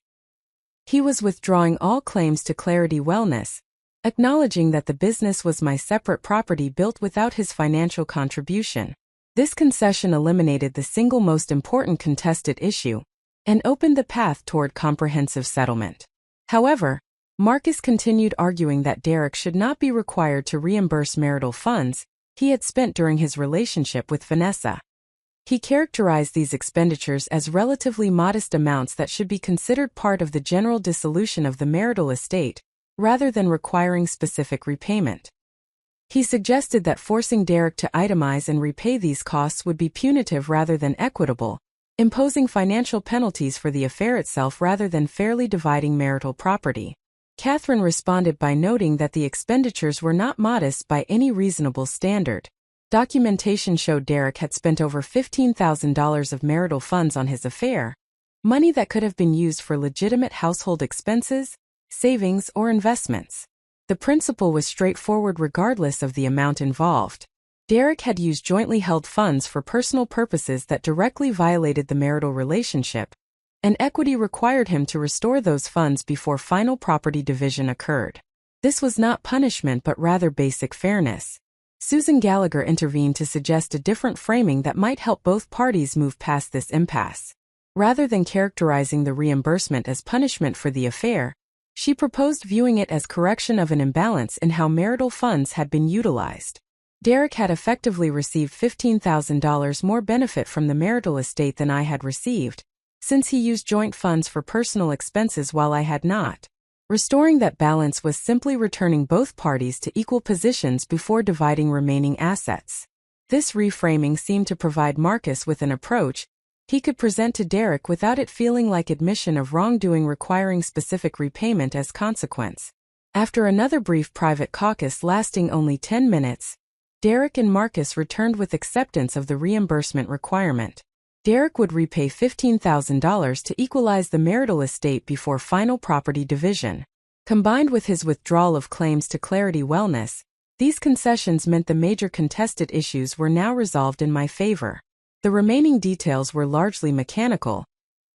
He was withdrawing all claims to Clarity Wellness, acknowledging that the business was my separate property built without his financial contribution. This concession eliminated the single most important contested issue and opened the path toward comprehensive settlement. However, Marcus continued arguing that Derek should not be required to reimburse marital funds he had spent during his relationship with Vanessa. He characterized these expenditures as relatively modest amounts that should be considered part of the general dissolution of the marital estate, rather than requiring specific repayment. He suggested that forcing Derek to itemize and repay these costs would be punitive rather than equitable, imposing financial penalties for the affair itself rather than fairly dividing marital property. Catherine responded by noting that the expenditures were not modest by any reasonable standard. Documentation showed Derek had spent over $15,000 of marital funds on his affair, money that could have been used for legitimate household expenses, savings, or investments. The principle was straightforward regardless of the amount involved. Derek had used jointly held funds for personal purposes that directly violated the marital relationship, and equity required him to restore those funds before final property division occurred. This was not punishment but rather basic fairness. Susan Gallagher intervened to suggest a different framing that might help both parties move past this impasse. Rather than characterizing the reimbursement as punishment for the affair, she proposed viewing it as correction of an imbalance in how marital funds had been utilized. Derek had effectively received $15,000 more benefit from the marital estate than I had received, since he used joint funds for personal expenses while I had not. Restoring that balance was simply returning both parties to equal positions before dividing remaining assets. This reframing seemed to provide Marcus with an approach he could present to Derek without it feeling like admission of wrongdoing requiring specific repayment as consequence. After another brief private caucus lasting only 10 minutes, Derek and Marcus returned with acceptance of the reimbursement requirement. Derek would repay $15,000 to equalize the marital estate before final property division. Combined with his withdrawal of claims to Clarity Wellness, these concessions meant the major contested issues were now resolved in my favor. The remaining details were largely mechanical,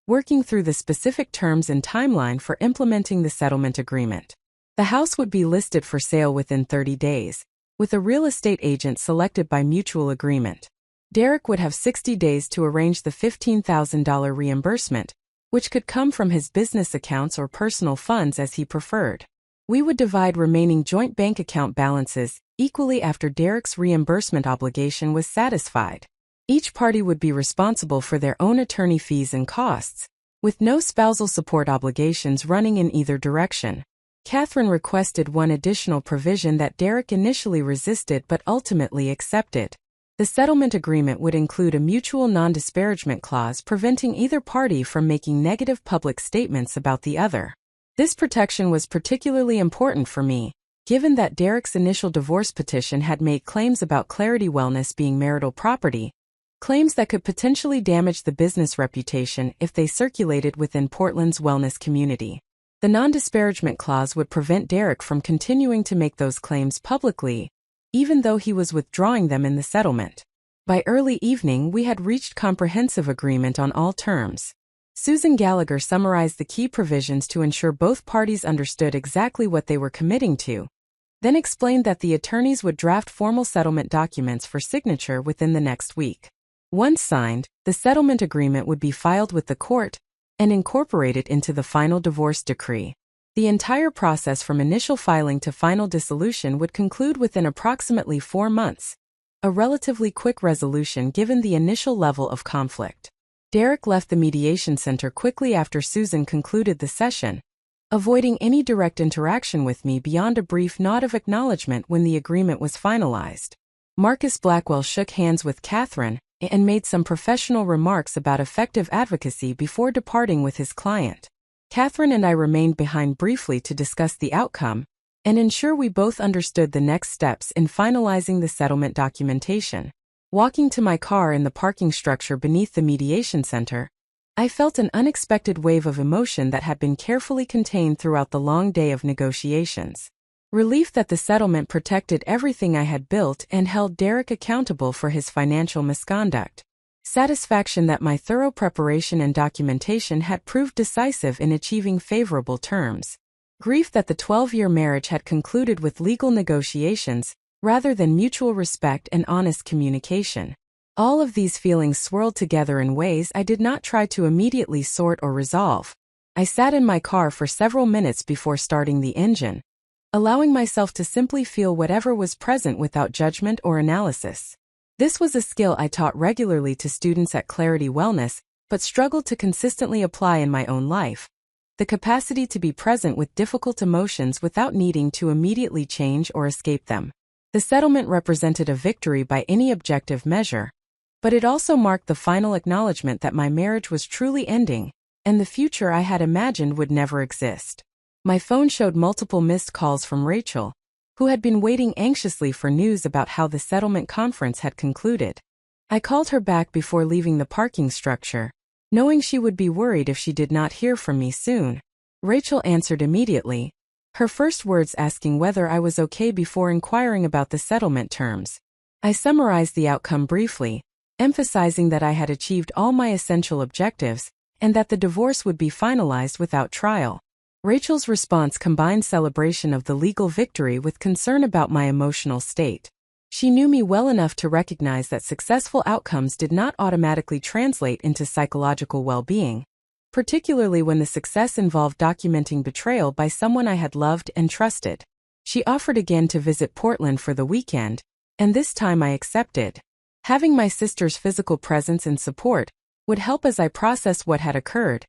working through the specific terms and timeline for implementing the settlement agreement. The house would be listed for sale within 30 days, with a real estate agent selected by mutual agreement. Derek would have 60 days to arrange the $15,000 reimbursement, which could come from his business accounts or personal funds as he preferred. We would divide remaining joint bank account balances equally after Derek's reimbursement obligation was satisfied. Each party would be responsible for their own attorney fees and costs, with no spousal support obligations running in either direction. Catherine requested one additional provision that Derek initially resisted but ultimately accepted. The settlement agreement would include a mutual non-disparagement clause preventing either party from making negative public statements about the other. This protection was particularly important for me, given that Derek's initial divorce petition had made claims about Clarity Wellness being marital property, claims that could potentially damage the business reputation if they circulated within Portland's wellness community. The non-disparagement clause would prevent Derek from continuing to make those claims publicly, even though he was withdrawing them in the settlement. By early evening, we had reached comprehensive agreement on all terms. Susan Gallagher summarized the key provisions to ensure both parties understood exactly what they were committing to, then explained that the attorneys would draft formal settlement documents for signature within the next week. Once signed, the settlement agreement would be filed with the court and incorporated into the final divorce decree. The entire process from initial filing to final dissolution would conclude within approximately 4 months, a relatively quick resolution given the initial level of conflict. Derek left the mediation center quickly after Susan concluded the session, avoiding any direct interaction with me beyond a brief nod of acknowledgement when the agreement was finalized. Marcus Blackwell shook hands with Catherine and made some professional remarks about effective advocacy before departing with his client. Catherine and I remained behind briefly to discuss the outcome and ensure we both understood the next steps in finalizing the settlement documentation. Walking to my car in the parking structure beneath the mediation center, I felt an unexpected wave of emotion that had been carefully contained throughout the long day of negotiations. Relief that the settlement protected everything I had built and held Derek accountable for his financial misconduct. Satisfaction that my thorough preparation and documentation had proved decisive in achieving favorable terms. Grief that the 12-year marriage had concluded with legal negotiations, rather than mutual respect and honest communication. All of these feelings swirled together in ways I did not try to immediately sort or resolve. I sat in my car for several minutes before starting the engine, allowing myself to simply feel whatever was present without judgment or analysis. This was a skill I taught regularly to students at Clarity Wellness, but struggled to consistently apply in my own life. The capacity to be present with difficult emotions without needing to immediately change or escape them. The settlement represented a victory by any objective measure, but it also marked the final acknowledgement that my marriage was truly ending, and the future I had imagined would never exist. My phone showed multiple missed calls from Rachel, who had been waiting anxiously for news about how the settlement conference had concluded. I called her back before leaving the parking structure, knowing she would be worried if she did not hear from me soon. Rachel answered immediately, her first words asking whether I was okay before inquiring about the settlement terms. I summarized the outcome briefly, emphasizing that I had achieved all my essential objectives and that the divorce would be finalized without trial. Rachel's response combined celebration of the legal victory with concern about my emotional state. She knew me well enough to recognize that successful outcomes did not automatically translate into psychological well-being, particularly when the success involved documenting betrayal by someone I had loved and trusted. She offered again to visit Portland for the weekend, and this time I accepted. Having my sister's physical presence and support would help as I processed what had occurred,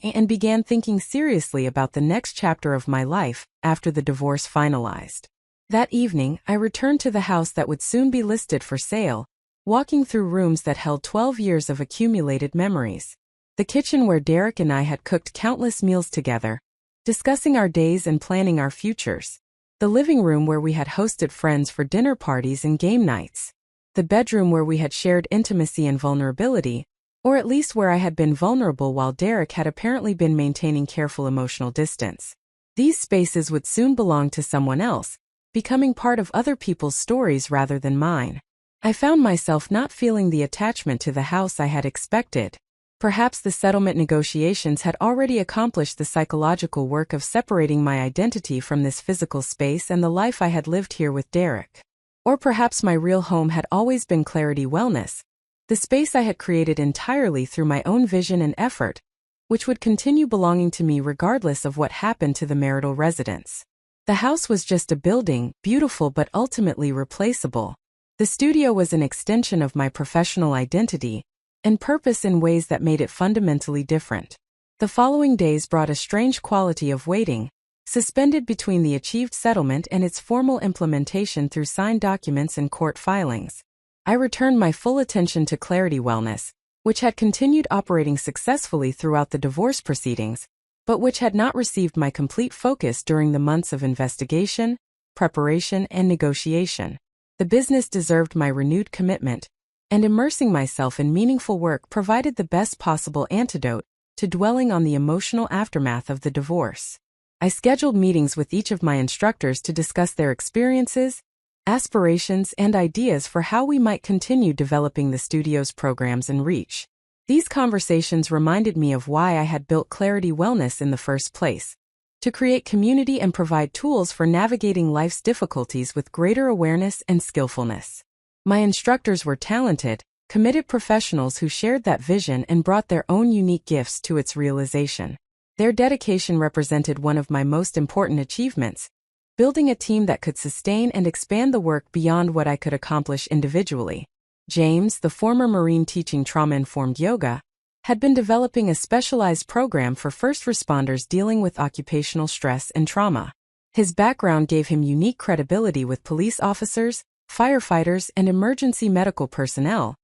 and began thinking seriously about the next chapter of my life after the divorce finalized. That evening, I returned to the house that would soon be listed for sale, walking through rooms that held 12 years of accumulated memories. The kitchen where Derek and I had cooked countless meals together, discussing our days and planning our futures. The living room where we had hosted friends for dinner parties and game nights. The bedroom where we had shared intimacy and vulnerability, or at least where I had been vulnerable while Derek had apparently been maintaining careful emotional distance. These spaces would soon belong to someone else, becoming part of other people's stories rather than mine. I found myself not feeling the attachment to the house I had expected. Perhaps the settlement negotiations had already accomplished the psychological work of separating my identity from this physical space and the life I had lived here with Derek. Or perhaps my real home had always been Clarity Wellness, the space I had created entirely through my own vision and effort, which would continue belonging to me regardless of what happened to the marital residence. The house was just a building, beautiful but ultimately replaceable. The studio was an extension of my professional identity and purpose in ways that made it fundamentally different. The following days brought a strange quality of waiting, suspended between the achieved settlement and its formal implementation through signed documents and court filings. I returned my full attention to Clarity Wellness, which had continued operating successfully throughout the divorce proceedings, but which had not received my complete focus during the months of investigation, preparation, and negotiation. The business deserved my renewed commitment, and immersing myself in meaningful work provided the best possible antidote to dwelling on the emotional aftermath of the divorce. I scheduled meetings with each of my instructors to discuss their experiences, aspirations, and ideas for how we might continue developing the studio's programs and reach. These conversations reminded me of why I had built Clarity Wellness in the first place: to create community and provide tools for navigating life's difficulties with greater awareness and skillfulness. My instructors were talented, committed professionals who shared that vision and brought their own unique gifts to its realization. Their dedication represented one of my most important achievements: building a team that could sustain and expand the work beyond what I could accomplish individually. James, the former Marine teaching trauma-informed yoga, had been developing a specialized program for first responders dealing with occupational stress and trauma. His background gave him unique credibility with police officers, firefighters, and emergency medical personnel,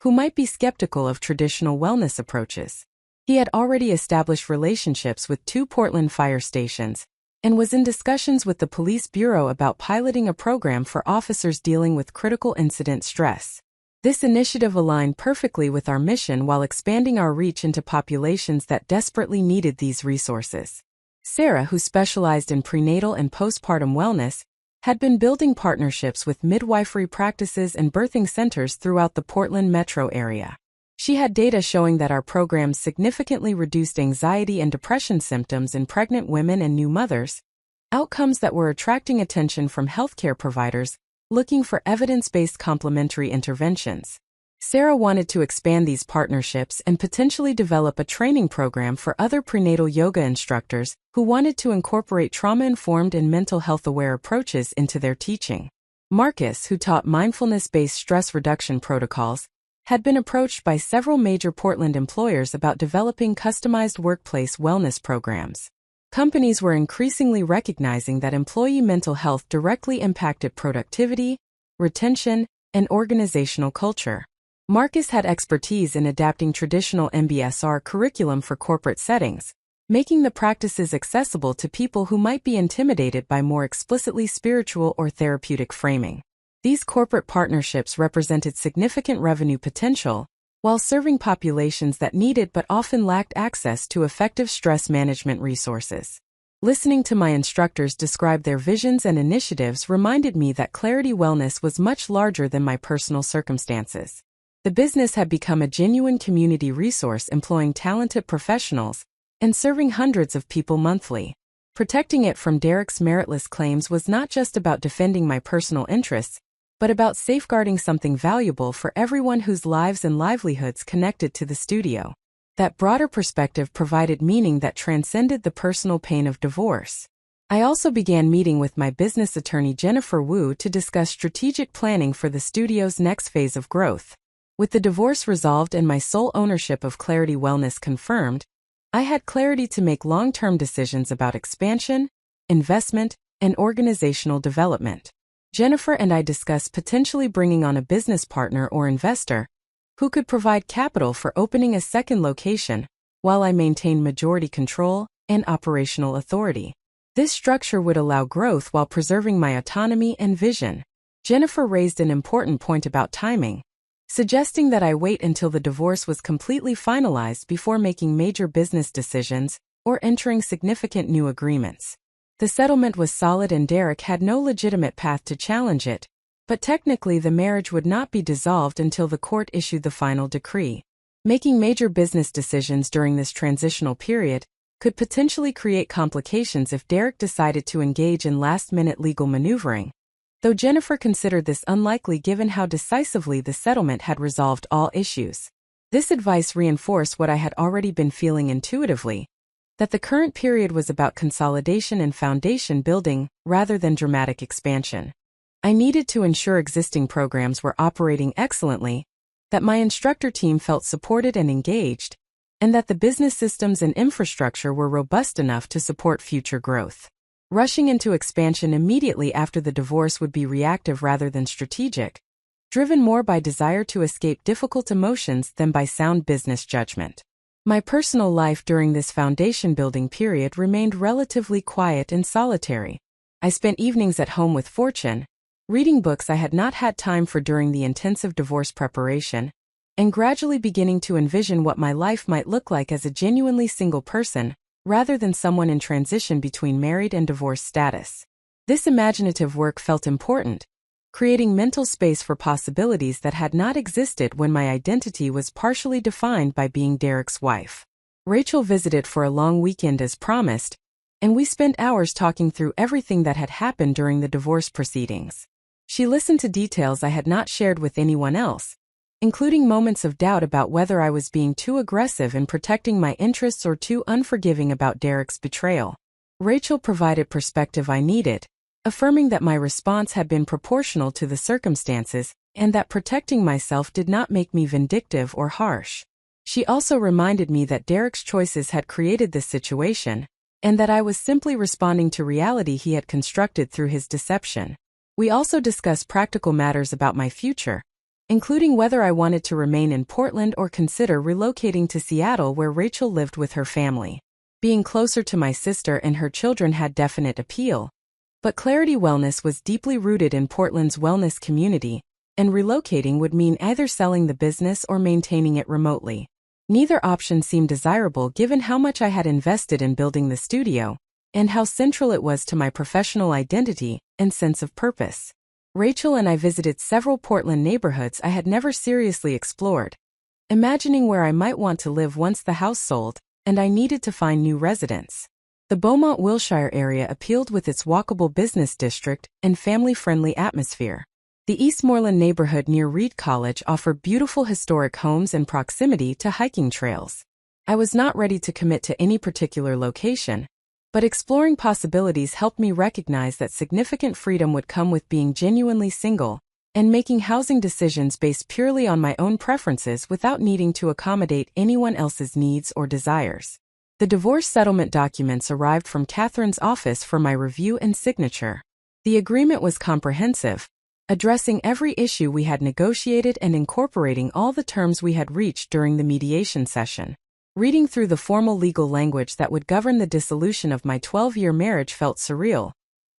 who might be skeptical of traditional wellness approaches. He had already established relationships with 2 Portland fire stations, and was in discussions with the police bureau about piloting a program for officers dealing with critical incident stress. This initiative aligned perfectly with our mission while expanding our reach into populations that desperately needed these resources. Sarah, who specialized in prenatal and postpartum wellness, had been building partnerships with midwifery practices and birthing centers throughout the Portland metro area. She had data showing that our programs significantly reduced anxiety and depression symptoms in pregnant women and new mothers, outcomes that were attracting attention from healthcare providers looking for evidence-based complementary interventions. Sarah wanted to expand these partnerships and potentially develop a training program for other prenatal yoga instructors who wanted to incorporate trauma-informed and mental health-aware approaches into their teaching. Marcus, who taught mindfulness-based stress reduction protocols, had been approached by several major Portland employers about developing customized workplace wellness programs. Companies were increasingly recognizing that employee mental health directly impacted productivity, retention, and organizational culture. Marcus had expertise in adapting traditional MBSR curriculum for corporate settings, making the practices accessible to people who might be intimidated by more explicitly spiritual or therapeutic framing. These corporate partnerships represented significant revenue potential, while serving populations that needed but often lacked access to effective stress management resources. Listening to my instructors describe their visions and initiatives reminded me that Clarity Wellness was much larger than my personal circumstances. The business had become a genuine community resource, employing talented professionals and serving hundreds of people monthly. Protecting it from Derek's meritless claims was not just about defending my personal interests, but about safeguarding something valuable for everyone whose lives and livelihoods connected to the studio. That broader perspective provided meaning that transcended the personal pain of divorce. I also began meeting with my business attorney Jennifer Wu to discuss strategic planning for the studio's next phase of growth. With the divorce resolved and my sole ownership of Clarity Wellness confirmed, I had clarity to make long-term decisions about expansion, investment, and organizational development. Jennifer and I discussed potentially bringing on a business partner or investor who could provide capital for opening a second location, while I maintained majority control and operational authority. This structure would allow growth while preserving my autonomy and vision. Jennifer raised an important point about timing, suggesting that I wait until the divorce was completely finalized before making major business decisions or entering significant new agreements. The settlement was solid and Derek had no legitimate path to challenge it, but technically the marriage would not be dissolved until the court issued the final decree. Making major business decisions during this transitional period could potentially create complications if Derek decided to engage in last-minute legal maneuvering, though Jennifer considered this unlikely given how decisively the settlement had resolved all issues. This advice reinforced what I had already been feeling intuitively, that the current period was about consolidation and foundation building rather than dramatic expansion. I needed to ensure existing programs were operating excellently, that my instructor team felt supported and engaged, and that the business systems and infrastructure were robust enough to support future growth. Rushing into expansion immediately after the divorce would be reactive rather than strategic, driven more by desire to escape difficult emotions than by sound business judgment. My personal life during this foundation-building period remained relatively quiet and solitary. I spent evenings at home with Fortune, reading books I had not had time for during the intensive divorce preparation, and gradually beginning to envision what my life might look like as a genuinely single person, rather than someone in transition between married and divorced status. This imaginative work felt important, creating mental space for possibilities that had not existed when my identity was partially defined by being Derek's wife. Rachel visited for a long weekend as promised, and we spent hours talking through everything that had happened during the divorce proceedings. She listened to details I had not shared with anyone else, including moments of doubt about whether I was being too aggressive in protecting my interests or too unforgiving about Derek's betrayal. Rachel provided perspective I needed, affirming that my response had been proportional to the circumstances and that protecting myself did not make me vindictive or harsh. She also reminded me that Derek's choices had created this situation, and that I was simply responding to reality he had constructed through his deception. We also discussed practical matters about my future, including whether I wanted to remain in Portland or consider relocating to Seattle where Rachel lived with her family. Being closer to my sister and her children had definite appeal, but Clarity Wellness was deeply rooted in Portland's wellness community, and relocating would mean either selling the business or maintaining it remotely. Neither option seemed desirable given how much I had invested in building the studio, and how central it was to my professional identity and sense of purpose. Rachel and I visited several Portland neighborhoods I had never seriously explored, imagining where I might want to live once the house sold, and I needed to find new residents. The Beaumont-Wilshire area appealed with its walkable business district and family-friendly atmosphere. The Eastmoreland neighborhood near Reed College offered beautiful historic homes and proximity to hiking trails. I was not ready to commit to any particular location, but exploring possibilities helped me recognize that significant freedom would come with being genuinely single and making housing decisions based purely on my own preferences without needing to accommodate anyone else's needs or desires. The divorce settlement documents arrived from Catherine's office for my review and signature. The agreement was comprehensive, addressing every issue we had negotiated and incorporating all the terms we had reached during the mediation session. Reading through the formal legal language that would govern the dissolution of my 12-year marriage felt surreal,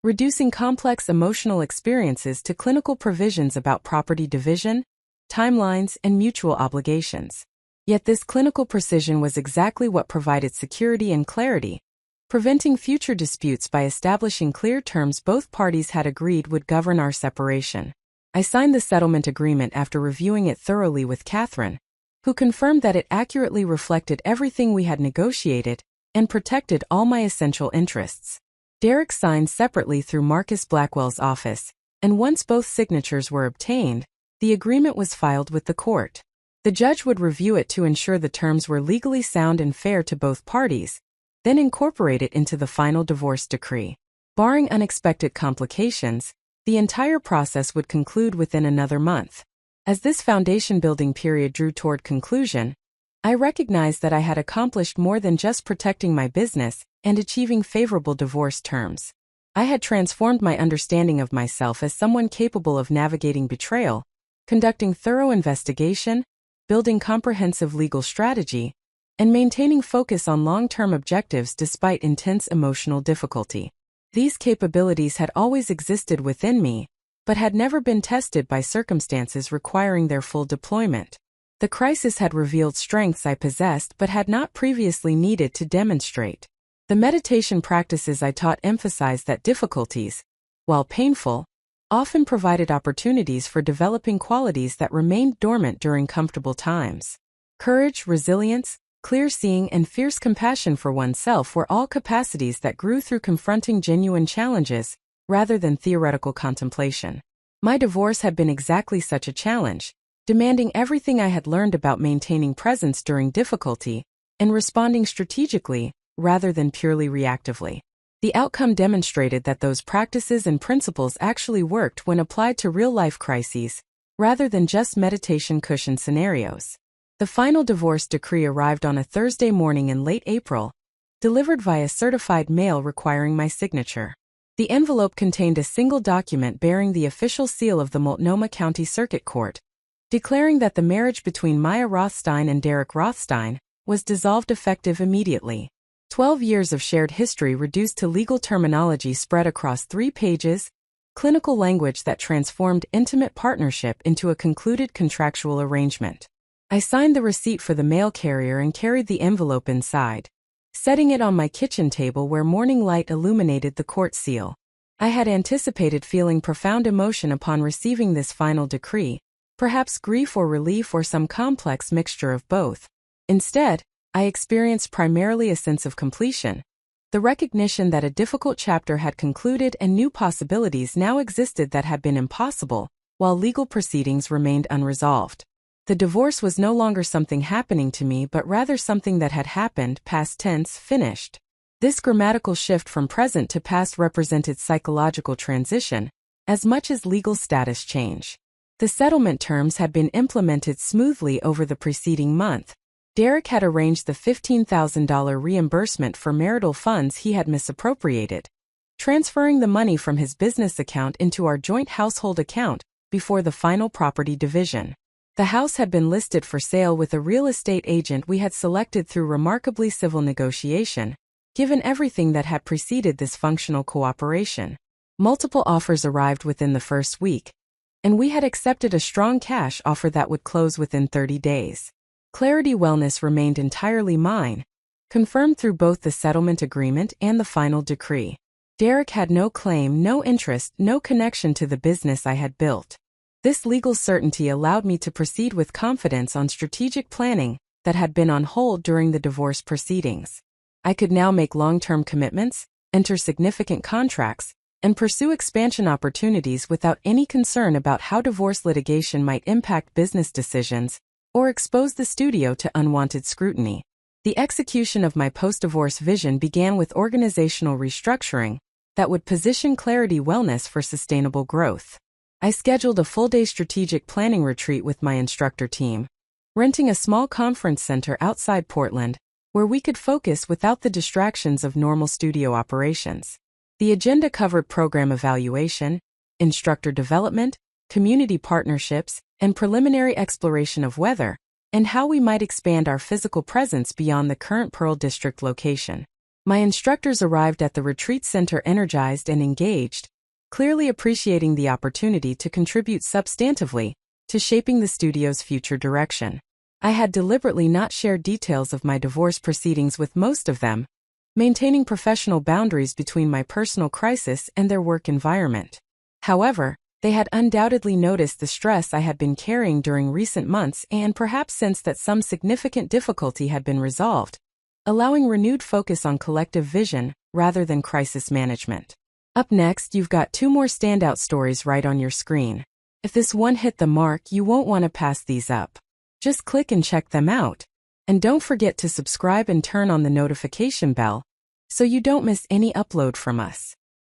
reducing complex emotional experiences to clinical provisions about property division, timelines, and mutual obligations. Yet this clinical precision was exactly what provided security and clarity, preventing future disputes by establishing clear terms both parties had agreed would govern our separation. I signed the settlement agreement after reviewing it thoroughly with Catherine, who confirmed that it accurately reflected everything we had negotiated and protected all my essential interests. Derek signed separately through Marcus Blackwell's office, and once both signatures were obtained, the agreement was filed with the court. The judge would review it to ensure the terms were legally sound and fair to both parties, then incorporate it into the final divorce decree. Barring unexpected complications, the entire process would conclude within another month. As this foundation-building period drew toward conclusion, I recognized that I had accomplished more than just protecting my business and achieving favorable divorce terms. I had transformed my understanding of myself as someone capable of navigating betrayal, conducting thorough investigation, building comprehensive legal strategy, and maintaining focus on long-term objectives despite intense emotional difficulty. These capabilities had always existed within me, but had never been tested by circumstances requiring their full deployment. The crisis had revealed strengths I possessed but had not previously needed to demonstrate. The meditation practices I taught emphasized that difficulties, while painful, often provided opportunities for developing qualities that remained dormant during comfortable times. Courage, resilience, clear-seeing, and fierce compassion for oneself were all capacities that grew through confronting genuine challenges, rather than theoretical contemplation. My divorce had been exactly such a challenge, demanding everything I had learned about maintaining presence during difficulty and responding strategically, rather than purely reactively. The outcome demonstrated that those practices and principles actually worked when applied to real-life crises, rather than just meditation cushion scenarios. The final divorce decree arrived on a Thursday morning in late April, delivered via certified mail requiring my signature. The envelope contained a single document bearing the official seal of the Multnomah County Circuit Court, declaring that the marriage between Maya Rothstein and Derek Rothstein was dissolved effective immediately. 12 years of shared history reduced to legal terminology spread across 3 pages, clinical language that transformed intimate partnership into a concluded contractual arrangement. I signed the receipt for the mail carrier and carried the envelope inside, setting it on my kitchen table where morning light illuminated the court seal. I had anticipated feeling profound emotion upon receiving this final decree, perhaps grief or relief or some complex mixture of both. Instead, I experienced primarily a sense of completion, the recognition that a difficult chapter had concluded and new possibilities now existed that had been impossible, while legal proceedings remained unresolved. The divorce was no longer something happening to me but rather something that had happened, past tense, finished. This grammatical shift from present to past represented psychological transition, as much as legal status change. The settlement terms had been implemented smoothly over the preceding month. Derek had arranged the $15,000 reimbursement for marital funds he had misappropriated, transferring the money from his business account into our joint household account before the final property division. The house had been listed for sale with a real estate agent we had selected through remarkably civil negotiation, given everything that had preceded this functional cooperation. Multiple offers arrived within the first week, and we had accepted a strong cash offer that would close within 30 days. Clarity Wellness remained entirely mine, confirmed through both the settlement agreement and the final decree. Derek had no claim, no interest, no connection to the business I had built. This legal certainty allowed me to proceed with confidence on strategic planning that had been on hold during the divorce proceedings. I could now make long-term commitments, enter significant contracts, and pursue expansion opportunities without any concern about how divorce litigation might impact business decisions or expose the studio to unwanted scrutiny. The execution of my post-divorce vision began with organizational restructuring that would position Clarity Wellness for sustainable growth. I scheduled a full-day strategic planning retreat with my instructor team, renting a small conference center outside Portland, where we could focus without the distractions of normal studio operations. The agenda covered program evaluation, instructor development, community partnerships, and preliminary exploration of whether and how we might expand our physical presence beyond the current Pearl District location. My instructors arrived at the retreat center energized and engaged, clearly appreciating the opportunity to contribute substantively to shaping the studio's future direction. I had deliberately not shared details of my divorce proceedings with most of them, maintaining professional boundaries between my personal crisis and their work environment. However, They had undoubtedly noticed the stress I had been carrying during recent months and perhaps sensed that some significant difficulty had been resolved, allowing renewed focus on collective vision rather than crisis management. Up next, you've got 2 more standout stories right on your screen. If this one hit the mark, you won't want to pass these up. Just click and check them out. And don't forget to subscribe and turn on the notification bell so you don't miss any upload from us.